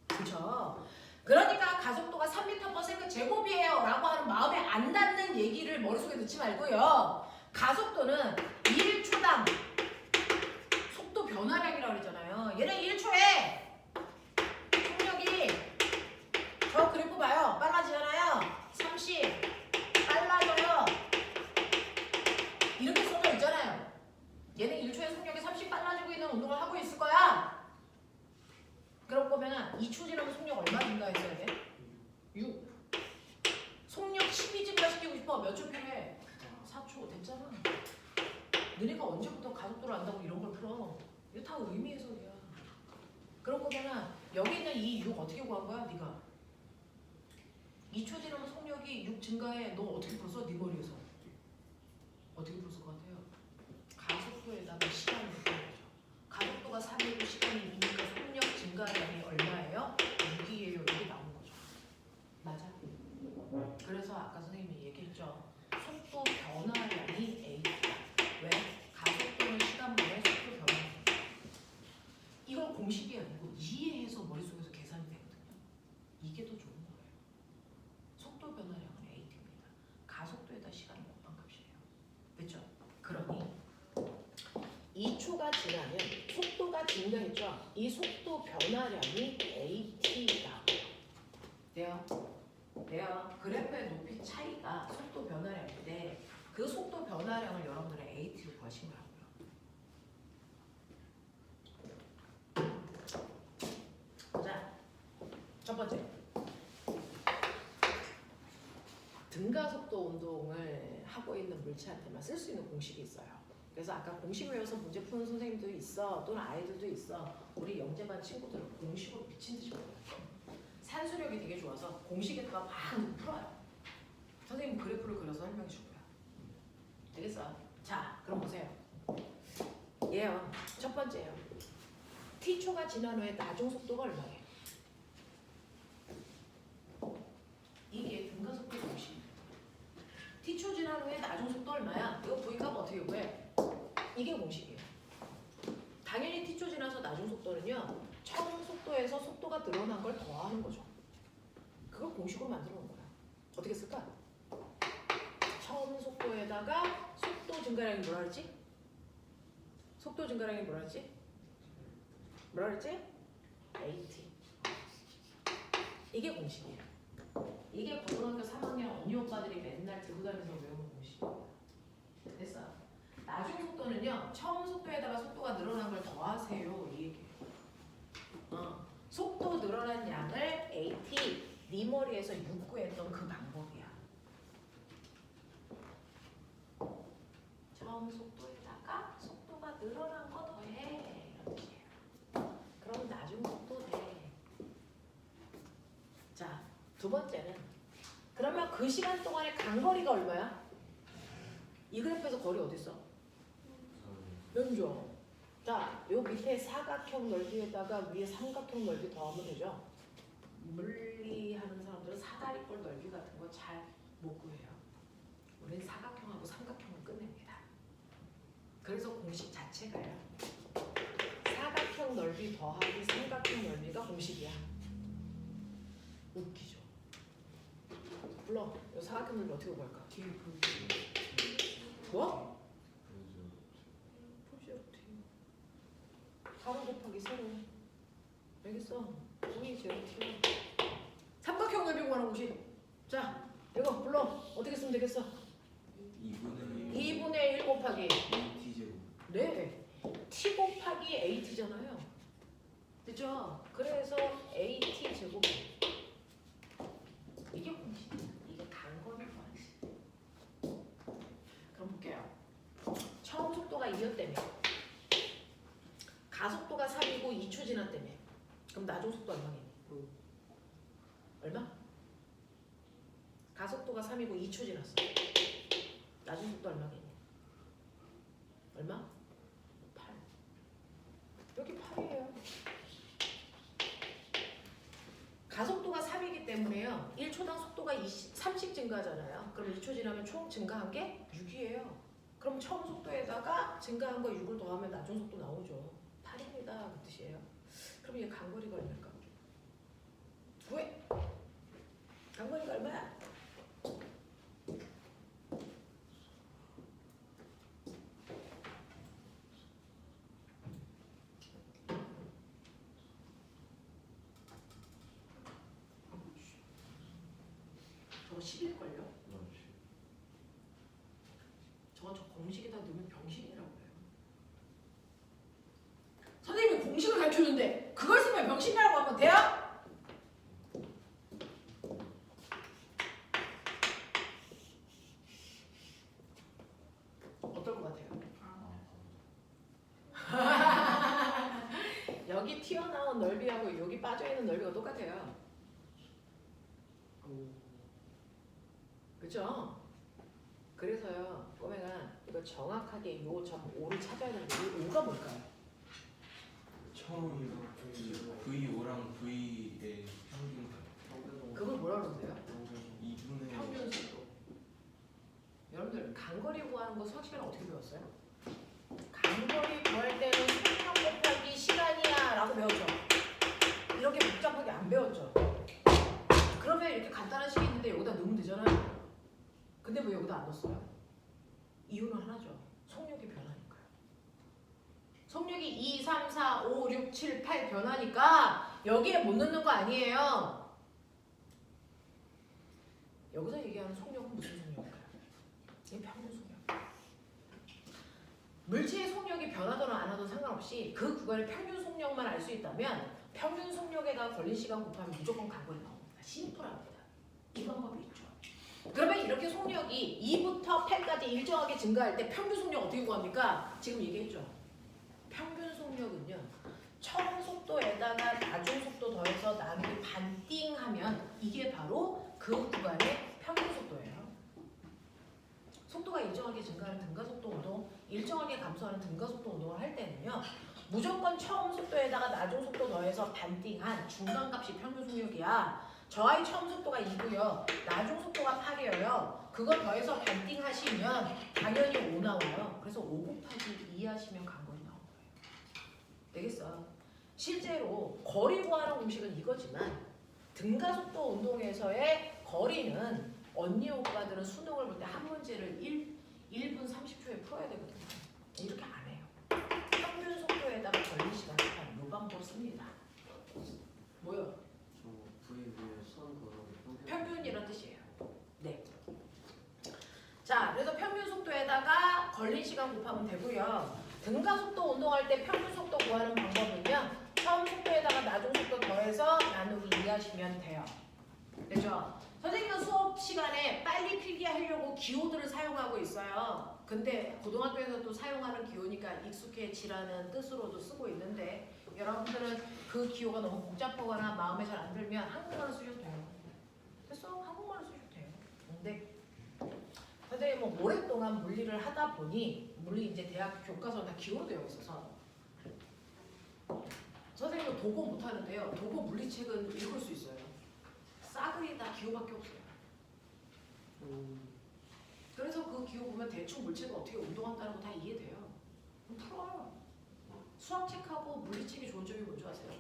그렇죠? 그러니까 가속도가 3m/s 제곱이에요 라고 하는 마음에 안 닿는 얘기를 머릿속에 넣지 말고요. 가속도는 1초당 속도 변화량이라고 그랬잖아요. 얘는 1초에 속력이 저 그래프 봐요. 빨라지잖아요. 3씩 빨라져요. 이렇게 써져 있잖아요. 얘는 1초에 속력이 3씩 빨라지고 있는 운동을 하고 있을 거야. 그럴 거면 2초 지나면 속력 얼마 증가했어야 돼? 6. 속력 12 증가시키고 싶어. 몇 초 필요해? 4초. 됐잖아. 너네가 언제부터 가속도를 안다고 이런 걸 풀어? 이거 다 의미 해석이야. 그럴 거면 여기 있는 이 6 어떻게 구한 거야? 네가 2초 지나면 속력이 6 증가해. 너 어떻게 풀었어? 네 머리에서 어떻게 풀었을 것 같아요? 가속도에다가 시간을 넣는 거죠. 가속도가 3이고 시간이 2니까 속력 증가량이 얼마예요? 6이에요. 이게 나오는 거죠. 맞아? 그래서 아까 선생님이 얘기했죠. 속도 변화량이 A야. 왜? 가속도는 시간분의 속도 변화량. 이걸 공식이 아니고 이해해서 머릿속에서 계산이 되거든요. 이게 더 좋은 거예요. 속도 변화량은 AT입니다. 가속도에다 시간을 곱한 값이에요. 됐죠? 그러니 2초가 지나면 속도가 증가했죠. 이 속도 변화량이 AT라고 돼요. 돼요. 그래프의 높이 차이가 속도 변화량인데 그 속도 변화량을 여러분들은 AT로 구하신 거라고요. 자, 첫 번째. 등가속도 운동을 하고 있는 물체한테만 쓸 수 있는 공식이 있어요. 그래서 아까 공식 외워서 문제 푸는 선생님도 있어. 또는 아이들도 있어. 우리 영재반 친구들은 공식으로 미친 듯이 풀어요. 산수력이 되게 좋아서 공식에다가 막 풀어요. 선생님 그래프를 그려서 설명해 줄 거야. 되겠어? 자, 그럼 보세요. 얘요. 첫 번째요. t초가 지난 후에 나중 속도가 얼마예요? 이게 등가속도 공식입니다. t초 지난 후에 나중 속도 얼마야? 이거 v값 어떻게 구해? 이게 공식이에요. 당연히 t초 지나서 나중 속도는요. 처음 속도에서 속도가 늘어난 걸 더하는 거죠. 그걸 공식으로 만들어 놓은 거야. 어떻게 쓸까? 처음 속도에다가 속도 증가량이 뭐라 그랬지? 속도 증가량이 뭐라 그랬지? 뭐라 그랬지? AT. 이게 공식이에요. 이게 고등학교 3학년 언니 오빠들이 맨날 들고 다니면서 외우는 공식이에요. 됐어. 나중 속도는요. 처음 속도에다가 속도가 늘어난 걸 더하세요. 이 얘기예요. 속도 늘어난 양을 AT, 네 머리에서 6 구했던 그 방법이야. 처음 속도에다가 속도가 늘어난 거 더해. 이런 뜻이에요. 그럼 나중 속도 돼. 자, 두 번째는 그러면 그 시간 동안의 간거리가 얼마야? 이 그래프에서 거리 어디 있어? 여기죠. 자, 요 밑에 사각형 넓이에다가 위에 삼각형 넓이 더하면 되죠. 물리하는 사람들은 사다리꼴 넓이 같은 거 잘 못 구해요. 우리는 사각형하고 삼각형을 끝냅니다. 그래서 공식 자체가요. 사각형 넓이 더하기 삼각형 넓이가 공식이야. 웃기죠. 불러. 이 사각형 넓이 어떻게 구할까? 뒤에 그 뭐? 보지 어떻게? 8 곱하기 세로. 알겠어? 공이 제로 T야. 삼각형 넓이 구하는 공식. 자, 이거 불러. 어떻게 쓰면 되겠어? 2분의 1 곱하기 T제곱. 네, T 곱하기 AT잖아요. 그죠? 그래서 AT 제곱. 이게 공식이야. 이게 단거리 방식. 그럼 볼게요. 처음 속도가 2였다며. 가속도가 3이고 2초 지났다며. 그럼 나중 속도 얼마겠니? 얼마? 가속도가 3이고 2초 지났어. 나중 속도 얼마겠니? 얼마? 8. 여기 8이에요. 가속도가 3이기 때문에요. 1초당 속도가 3씩 증가하잖아요. 그럼 2초 지나면 총 증가한 게 6이에요. 그럼 처음 속도에다가 증가한 거 6을 더하면 나중 속도 나오죠. 8입니다. 그 뜻이에요. 그럼 얘 간거리가 얼마일까? 왜? 간거리가 얼마야? 저거 10일걸요? 저거 저 공식에다 넣으면 병신이라고 해요. 선생님이 공식을 가르쳐주는데 그걸 쓰면 병신이라고 하면 돼요? 어떨 것 같아요? 여기 튀어나온 넓이하고 여기 빠져있는 넓이가 똑같아요. 그죠? 그래서요, 꼬맹아, 이거 정확하게 요 점 5를 찾아야 되는데 이 5가 뭘까요? 처음 V5랑 V의 평균. 그걸 뭐라 그러세요? 2분의 평균 속도. 여러분들 간거리 구하는 거 수학 시간에 어떻게 배웠어요? 간거리 구할 때는 속력 곱하기 시간이야 라고 배웠죠. 이렇게 복잡하게 안 배웠죠. 그러면 이렇게 간단한 식이 있는데 여기다 넣으면 되잖아요. 근데 왜 여기다 안 넣었어요? 이유는 하나죠. 속력이 변하니까요. 속력이 2, 3, 4, 5, 6, 7, 8 변하니까 여기에 못 넣는 거 아니에요. 여기서 얘기하는 속력은 무슨 속력일까요? 이게 평균 속력. 물체의 속력이 변하든 안 하든 상관없이 그 구간의 평균 속력만 알 수 있다면 평균 속력에다 걸린 시간 곱하면 무조건 간거리 나옵니다. 심플합니다. 이 방법이 있죠. 그러면 이렇게 속력이 2부터 8까지 일정하게 증가할 때 평균 속력 어떻게 구합니까? 지금 얘기했죠. 평균 속력은요. 처음 속도에다가 나중 속도 더해서 나누기 반띵하면 이게 바로 그 구간의 평균 속도예요. 속도가 일정하게 증가하는 등가속도 운동, 일정하게 감소하는 등가속도 운동을 할 때는요. 무조건 처음 속도에다가 나중 속도 더해서 반띵한 중간값이 평균 속력이야. 저 아이 처음 속도가 2고요. 나중 속도가 8이에요. 그거 더해서 반띵하시면 당연히 5 나와요. 그래서 5 곱하기 2 하시면 간거리 나온 거예요. 되겠어? 실제로 거리 구하는 공식은 이거지만 등가속도 운동에서의 거리는 언니 오빠들은 수능을 볼 때 한 문제를 1분 30초에 풀어야 되거든요. 이렇게 안 해요. 평균 속도에다가 걸린 시간 이 방법 씁니다. 뭐요? 저 V 위에 선 걸어도 평균이란 뜻이에요. 네. 자, 그래서 평균 속도에다가 걸린 시간 곱하면 되고요. 등가속도 운동할 때 평균 속도 구하는 방법은요. 처음 속도에다가 나중 속도 더해서 나누기 2 하시면 돼요. 되죠? 선생님은 수업 시간에 빨리 필기 하려고 기호들을 사용하고 있어요. 근데 고등학교에서도 사용하는 기호니까 익숙해지라는 뜻으로도 쓰고 있는데 여러분들은 그 기호가 너무 복잡하거나 마음에 잘 안 들면 한국말로 쓰셔도 돼요. 됐어? 한국말로 쓰셔도 돼요. 근데 선생님 선생님은 오랫동안 물리를 하다 보니 물리 이제 대학 교과서는 다 기호로 되어 있어서 선생님은 도고 못하는데요. 도고 물리책은 읽을 수 있어요. 싸그리 다 기호밖에 없어요. 그래서 그 기호 보면 대충 물체가 어떻게 운동한다는 거 다 이해돼요. 그럼 풀어요. 수학책하고 물리책이 좋은 점이 뭔지 아세요?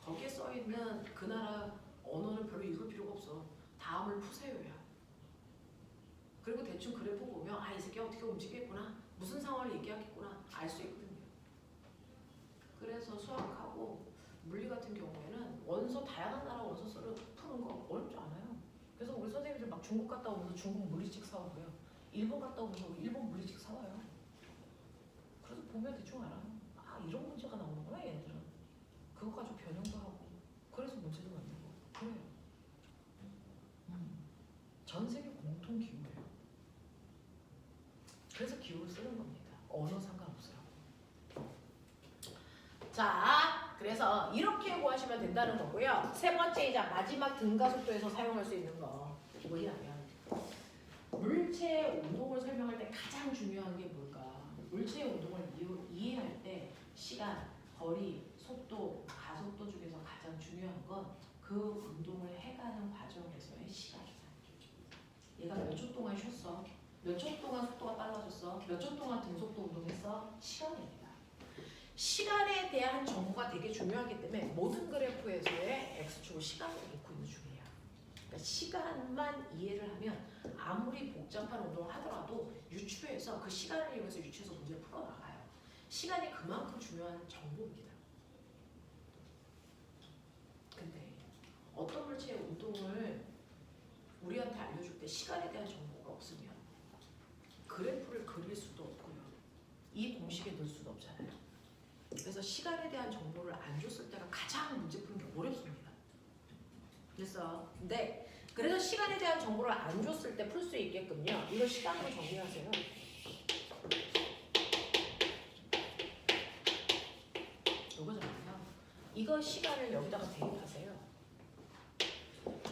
거기에 써있는 그 나라 언어는 별로 읽을 필요가 없어. 다음을 푸세요야. 그리고 대충 그래프 보면 아, 이 새끼가 어떻게 움직이겠구나, 무슨 상황을 얘기하겠구나 알 수 있거든요. 그래서 수학하고 물리 같은 경우에는 원소, 다양한 나라 원소수를 푸는 거 어렵지 않아요. 그래서 우리 선생님들 막 중국 갔다 오면서 중국 물리책 사오고요. 일본 갔다 오면서 일본 물리책 사와요. 그래서 보면 대충 알아요. 아, 이런 문제가 나오는구나 얘네들은. 그거 가지고 변형도 하고 그래서 문제도 만들고 그래요. 전 세계 공통 기호예요. 그래서 기호를 쓰는 겁니다. 언어 상관없어요. 자, 그래서 이렇게 구하시면 된다는 거고요. 세 번째이자 마지막 등가속도에서 사용할 수 있는 거 뭐냐면 물체의 운동을 설명할 때 가장 중요한 게 뭘까? 물체의 운동을 이해할 때 시간, 거리, 속도, 가속도 중에서 가장 중요한 건 그 운동을 해가는 과정에서의 시간이다. 얘가 몇 초 동안 쉬었어? 몇 초 동안 속도가 빨라졌어? 몇 초 동안 등속도 운동했어? 시간입니다. 시간에 대한 정보가 되게 중요하기 때문에 모든 그래프에서의 X축을 시간을 놓고 있는 중이에요. 그러니까 시간만 이해를 하면 아무리 복잡한 운동을 하더라도 유추해서 그 시간을 이용해서 유추해서 문제를 풀어나가요. 시간이 그만큼 중요한 정보입니다. 근데 어떤 물체의 운동을 우리한테 알려줄 때 시간에 대한 정보가 없으면 그래프를 그릴 수도 없고요. 이 공식에 넣을 수도 없잖아요. 그래서 시간에 대한 정보를 안 줬을 때가 가장 문제 푸는 게 어렵습니다. 그래서 시간에 대한 정보를 안 줬을 때 풀 수 있게끔요. 이거 시간으로 정리하세요. 요거잖아요. 이거 시간을 여기다가 대입하세요.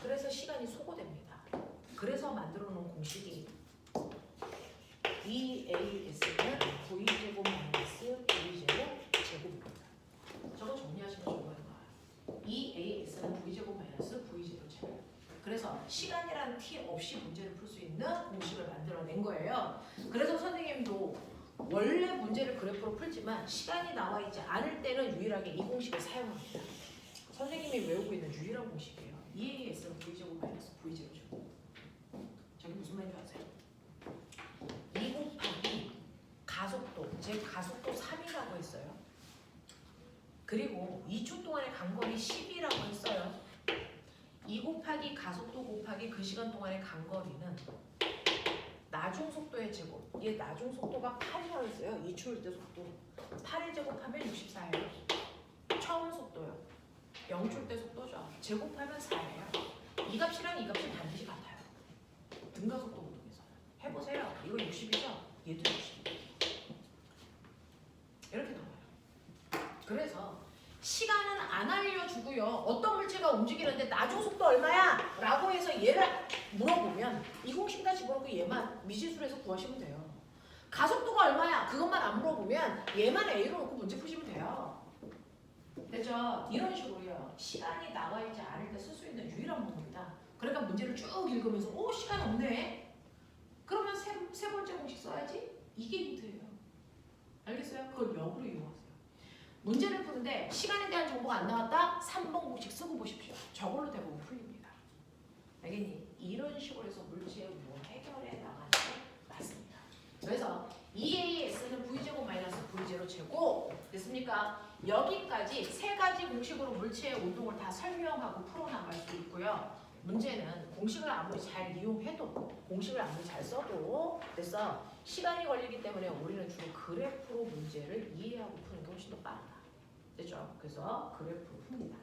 그래서 시간이 소거됩니다. 그래서 만들어 놓은 공식이 EAS는 V제곱 마이너스 V제곱 제곱입니다. 저거 정리하시면 좋아요. EAS는 V제곱 마이너스 V제곱 제곱. 그래서 시간이란 t 없이 문제를 풀 수 있는 공식을 만들어낸 거예요. 그래서 선생님도 원래 문제를 그래프로 풀지만 시간이 나와 있지 않을 때는 유일하게 이 공식을 사용합니다. 선생님이 외우고 있는 유일한 공식이에요. EAS는 V제곱 마이너스 V제곱 제곱. 저게 무슨 말인지 아세요? 2 곱하기 가속도, 제 가속도 3이라고 했어요. 그리고 2초 동안의 간거리 10이라고 했어요. 2 곱하기 가속도 곱하기 그 시간 동안의 간거리는 나중 속도의 제곱. 얘 나중 속도가 8이라고 했어요. 2초일 때 속도. 8을 제곱하면 64예요. 처음 속도요. 0초일 때 속도죠. 제곱하면 4예요. 이 값이랑 이 값은 반드시 같아요. 등가속도 운동에서는. 해보세요. 이거 60이죠? 얘도 60. 이렇게 나와요. 그래서 시간은 안 알려주고요. 어떤 물체가 움직이는데 나중 속도 얼마야? 라고 해서 얘를 물어보면 이 공식 다 집어넣고 얘만 미지수에서 구하시면 돼요. 가속도가 얼마야? 그것만 안 물어보면 얘만 A로 놓고 문제 푸시면 돼요. 됐죠? 이런 식으로요. 시간이 나와 있지 않을 때 쓸 수 있는 유일한 방법이다. 그러니까 문제를 쭉 읽으면서 오, 시간이 없네. 그러면 세 번째 공식 써야지. 이게 힌트예요. 알겠어요? 그걸 역으로 이용하세요. 문제를 푸는데 시간에 대한 정보가 안 나왔다? 3번 공식 쓰고 보십시오. 저걸로 대부분 풀립니다. 알겠니? 이런 식으로 해서 물체의 운동을 해결해 나가는 게 맞습니다. 그래서 EAS는 V제곱 마이너스 V0 제곱 됐습니까? 여기까지 세 가지 공식으로 물체의 운동을 다 설명하고 풀어나갈 수 있고요. 문제는 공식을 아무리 잘 이용해도 공식을 아무리 잘 써도 됐어. 시간이 걸리기 때문에 우리는 주로 그래프로 문제를 이해하고 푸는 게 훨씬 더 빠르다. 됐죠? 그래서 그래프로 풉니다.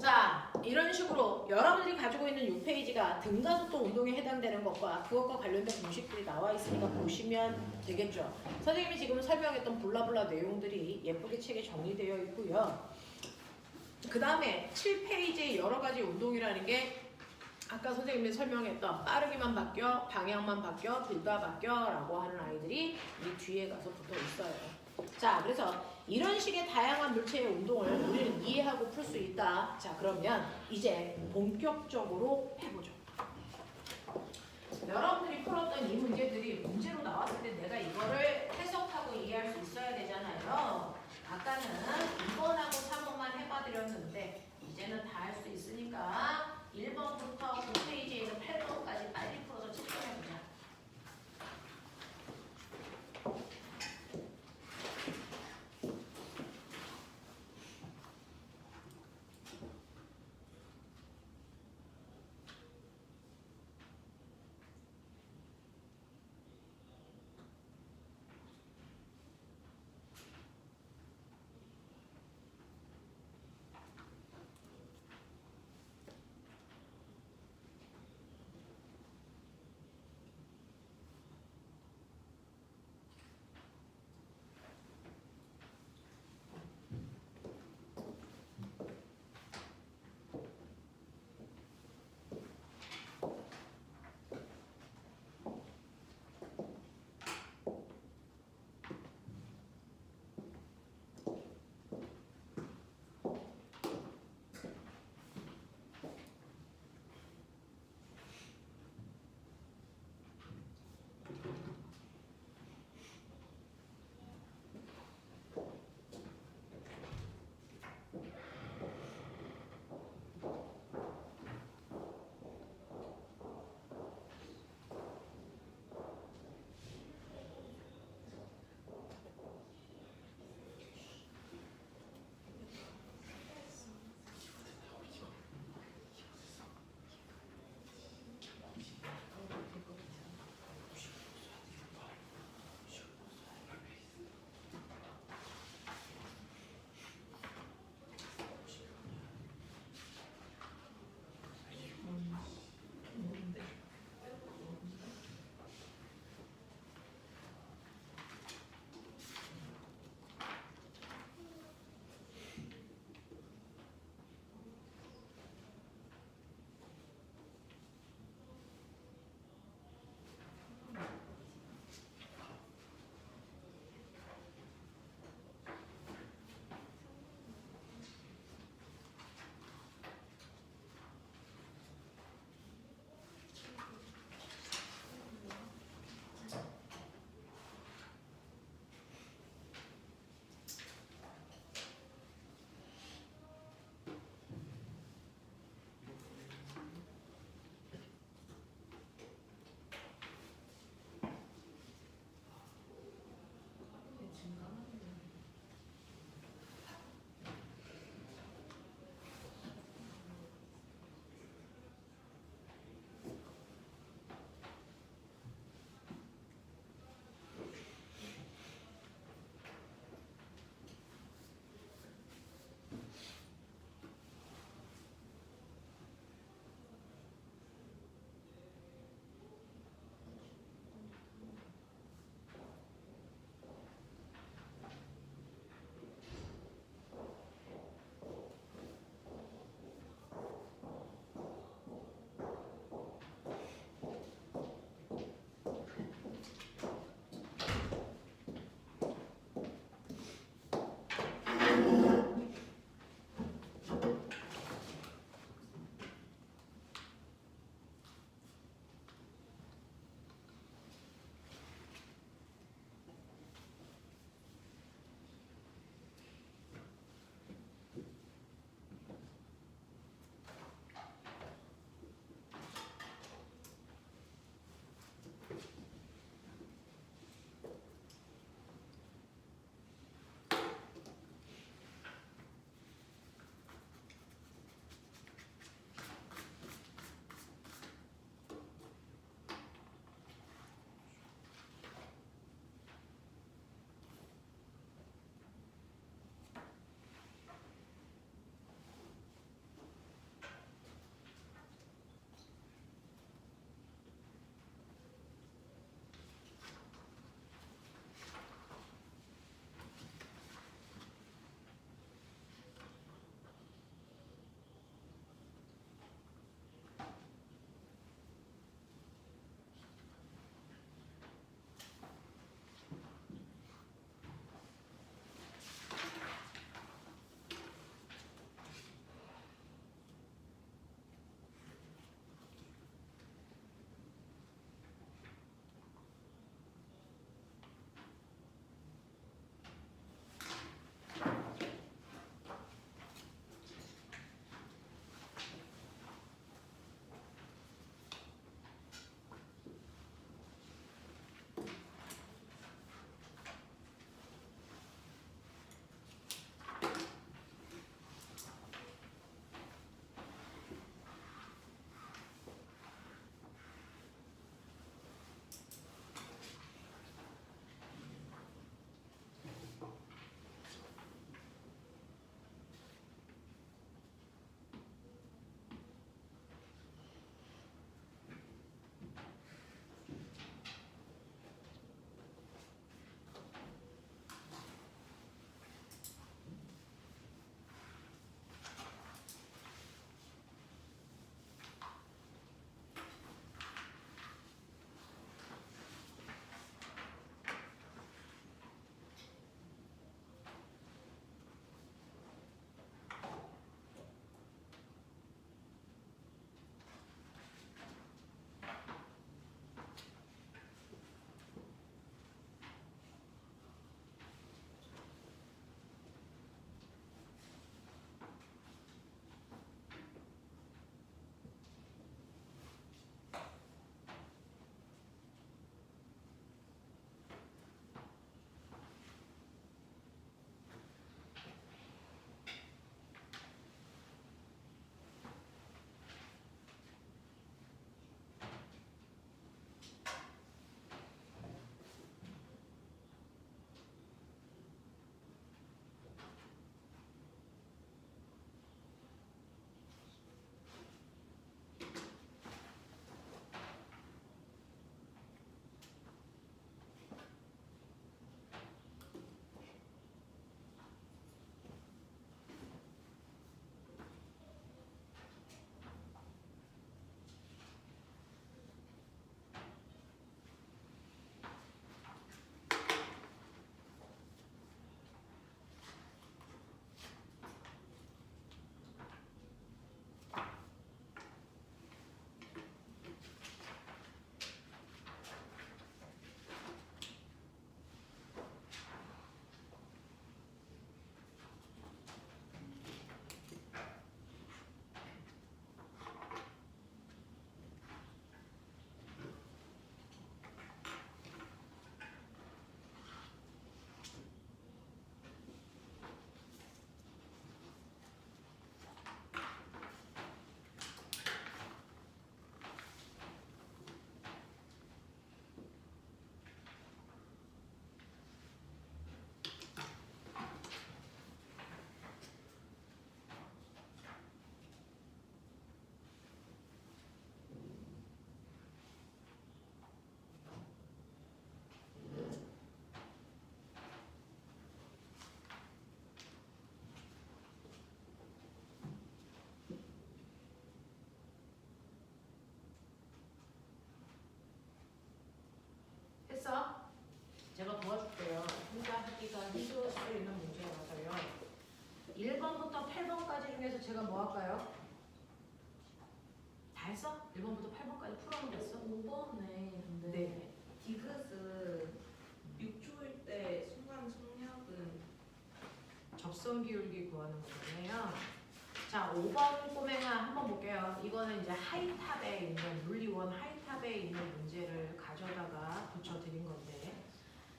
자, 이런 식으로 여러분들이 가지고 있는 6페이지가 등가속도 운동에 해당되는 것과 그것과 관련된 공식들이 나와 있으니까 보시면 되겠죠. 선생님이 지금 설명했던 블라블라 내용들이 예쁘게 책에 정리되어 있고요. 그 다음에 7페이지의 여러 가지 운동이라는 게 아까 선생님이 설명했던 빠르기만 바뀌어, 방향만 바뀌어, 둘 다 바뀌어 라고 하는 아이들이 이 뒤에 가서 붙어 있어요. 자, 그래서 이런 식의 다양한 물체의 운동을 우리는 이해하고 풀 수 있다. 자, 그러면 이제 본격적으로 해보죠. 여러분들이 풀었던 이 문제들이 문제로 나왔을 때 내가 이거를 해석하고 이해할 수 있어야 되잖아요. 아까는 2번하고 3번만 해봐드렸는데 이제는 다 할 수 있으니까 1번부터 9페이지에 있는 8번까지 빨리 풀어서 측정해보자. 가지 중에서 제가 뭐 할까요? 다 했어? 1번부터 8번까지 풀어놓겠어? 5번에 근데 네. 디귿은 6초일 때 순간 속력은 접선 기울기 구하는 거잖아요. 자, 5번 꼬맹아 한번 볼게요. 이거는 이제 하이탑에 있는 물리원 하이탑에 있는 문제를 가져다가 붙여드린 건데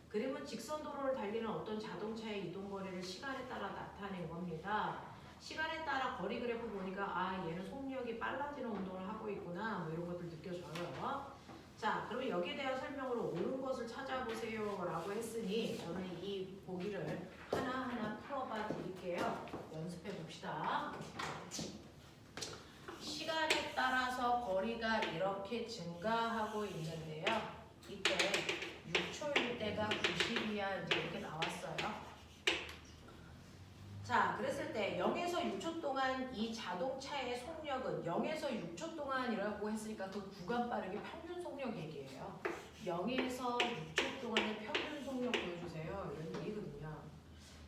그림은 직선 도로를 달리는 어떤 자동차의 이동 거리를 시간에 따라 나타낸 겁니다. 시간에 따라 거리 그래프 보니까 아 얘는 속력이 빨라지는 운동을 하고 있구나 뭐 이런 것들 느껴져요. 자, 그러면 여기에 대한 설명으로 옳은 것을 찾아보세요 라고 했으니 저는 이 보기를 하나하나 풀어봐 드릴게요. 연습해 봅시다. 시간에 따라서 거리가 이렇게 증가하고 있는데요. 이때 6초일 때가 90이야 이제 이렇게 나왔어요. 자, 그랬을 때 0에서 6초 동안 이 자동차의 속력은 0에서 6초 동안이라고 했으니까 그 구간 빠르기 평균 속력 얘기예요. 0에서 6초 동안의 평균 속력 보여주세요. 이런 얘기거든요.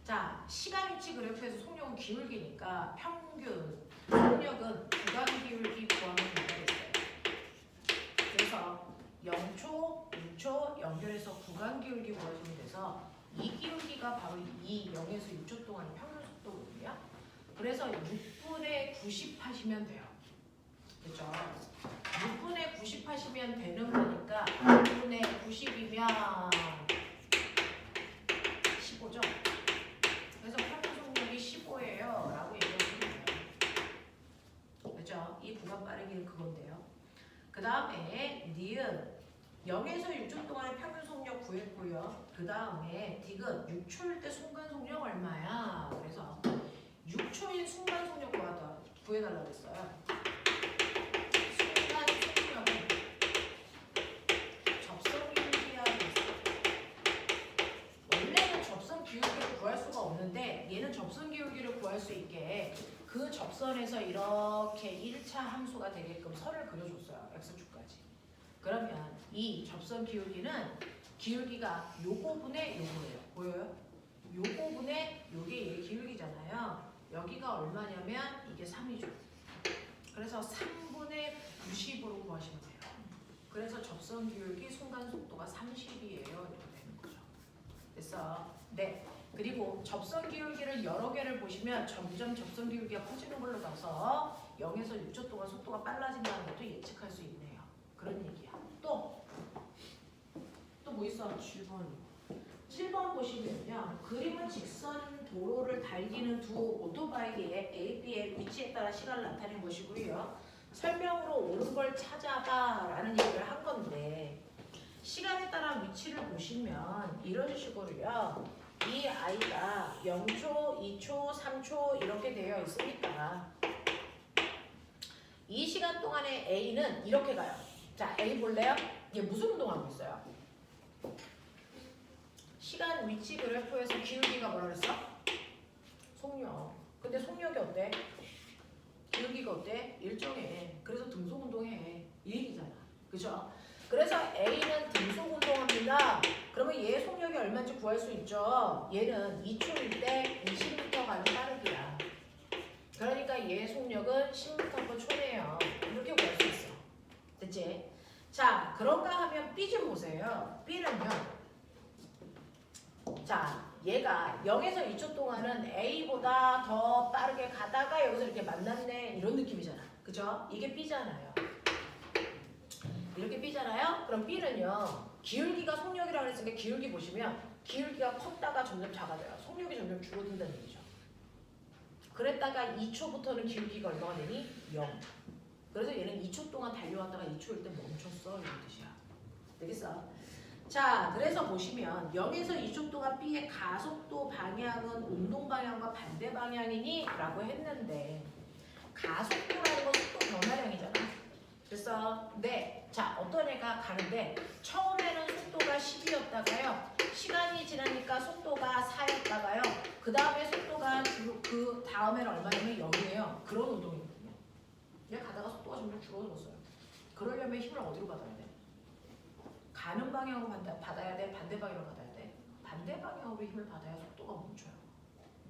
자, 시간 위치 그래프에서 속력은 기울기니까 평균 속력은 구간 기울기 구하면 되겠어요. 그래서 0초, 6초 연결해서 구간 기울기 구하시면 돼서 이 기울기가 바로 이 0에서 6초 동안의 평균 속도거든요. 그래서 6분의 90 하시면 돼요. 그렇죠? 6분의 90 하시면 되는 거니까 6분의 90이면 15죠. 그래서 평균 속력이 15예요 라고 얘기하시면 돼요. 그렇죠? 이 구간 빠르기는 그건데요. 그 다음에 니은 0에서 6초 동안의 평균 속력 구했고요. 그 다음에 딕은 6초일 때 순간 속력 얼마야? 그래서 6초인 순간 속력 구해달라고 했어요. 순간 속력은 접선 기울기야 됐어. 원래는 접선 기울기를 구할 수가 없는데 얘는 접선 기울기를 구할 수 있게 그 접선에서 이렇게 1차 함수가 되게끔 선을 그려줬어요. x축까지. 그러면 이 접선 기울기는 기울기가 요거분의 요거예요. 보여요? 요거분의 요게 얘 기울기잖아요. 여기가 얼마냐면 이게 3이죠. 그래서 3분의 90으로 구하시면 돼요. 그래서 접선 기울기 순간 속도가 30이에요. 이렇게 되는 거죠. 됐어? 네. 그리고 접선 기울기를 여러 개를 보시면 점점 접선 기울기가 커지는 걸로 봐서 0에서 6초 동안 속도가 빨라진다는 것도 예측할 수 있네요. 그런 얘기야. 또 뭐 있어? 7번 보시면요. 그림은 직선 도로를 달리는 두 오토바이의 A, B의 위치에 따라 시간을 나타낸 것이고요. 설명으로 옳은 걸 찾아봐 라는 얘기를 한 건데 시간에 따라 위치를 보시면 이런 식으로요. 이 아이가 0초, 2초, 3초 이렇게 되어 있으니까 이 시간 동안에 A는 이렇게 가요. 자, A 볼래요? 얘 무슨 운동하고 있어요? 시간 위치 그래프에서 기울기가 뭐라 그랬어? 속력. 근데 속력이 어때? 기울기가 어때? 일정해. 그래서 등속 운동해. 이 얘기잖아. 그죠? 그래서 A는 등속 운동합니다. 그러면 얘 속력이 얼마인지 구할 수 있죠. 얘는 2초일 때 20m 가는 빠르기야. 그러니까 얘 속력은 10m/초네요. 이렇게 구할 수 있어. 됐지? 자, 그런가 하면 B 좀 보세요. B는요. 자, 얘가 0에서 2초 동안은 A보다 더 빠르게 가다가 여기서 이렇게 만났네 이런 느낌이잖아. 그죠? 이게 B잖아요. 이렇게 B잖아요. 그럼 B는요. 기울기가 속력이라고 했으니까 기울기 보시면 기울기가 컸다가 점점 작아져요. 속력이 점점 줄어든다는 얘기죠. 그랬다가 2초부터는 기울기가 얼마가 되니? 0. 그래서 얘는 2초 동안 달려왔다가 2초일 때 멈췄어 이런 뜻이야. 되겠어? 자, 그래서 보시면 0에서 2초 동안 B의 가속도 방향은 운동 방향과 반대 방향이니? 라고 했는데 가속도라는 건 속도 변화량이잖아. 그래서 네, 자 어떤 애가 가는데 처음에는 속도가 10이었다가요. 시간이 지나니까 속도가 4였다가요. 그 다음에 속도가 그 다음에는 얼마냐면 0이에요. 그런 운동이거든요. 얘 가다가 속도가 점점 줄어들었어요. 그러려면 힘을 어디로 받아야 돼? 가는 방향으로 받아야 돼? 반대 방향으로 받아야 돼? 반대 방향으로 힘을 받아야 속도가 멈춰요.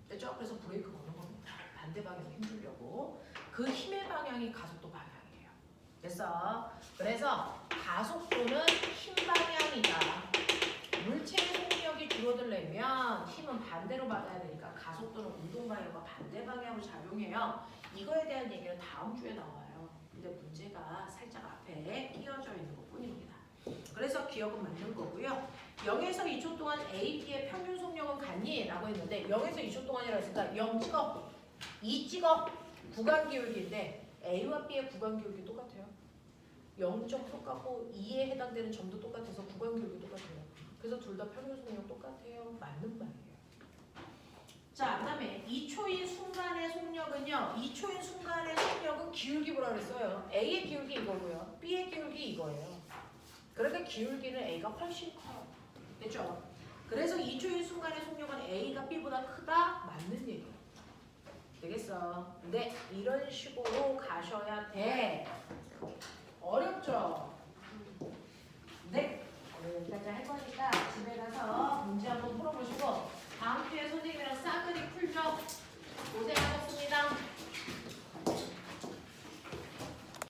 됐죠? 그래서 브레이크 거는 겁니다. 반대 방향 힘주려고. 그 힘의 방향이 가속도 방향이에요. 그래서 가속도는 힘 방향이다. 물체의 속력이 줄어들려면 힘은 반대로 받아야 되니까 가속도는 운동 방향과 반대 방향으로 작용해요. 이거에 대한 얘기는 다음 주에 나와요. 근데 문제가 살짝 앞에 끼어져 있는 것 뿐입니다. 그래서 기억은 맞는 거고요. 0에서 2초 동안 A, B의 평균 속력은 같니? 라고 했는데 0에서 2초 동안이라고 했으니까 0 찍어, 2 찍어. 구간 기울기인데 A와 B의 구간 기울기 똑같아요. 0점 똑같고 2에 해당되는 점도 똑같아서 구간 기울기 똑같아요. 그래서 둘 다 평균 속력 똑같아요. 맞는 말이에요. 자, 그 다음에 2초인 순간의 속력은요. 2초인 순간의 속력은 기울기 보라 그랬어요. A의 기울기 이거고요. B의 기울기 이거예요. 그러니까 기울기는 A가 훨씬 커요. 됐죠? 그래서 2초인 순간의 속력은 A가 B보다 크다? 맞는 얘기예요. 되겠어? 근데 이런 식으로 가셔야 돼. 어렵죠? 네. 오늘 여기까지 할 거니까 집에 가서 문제 한번 풀어보시고 다음 주에 선생님이랑 싸그리 풀죠. 고생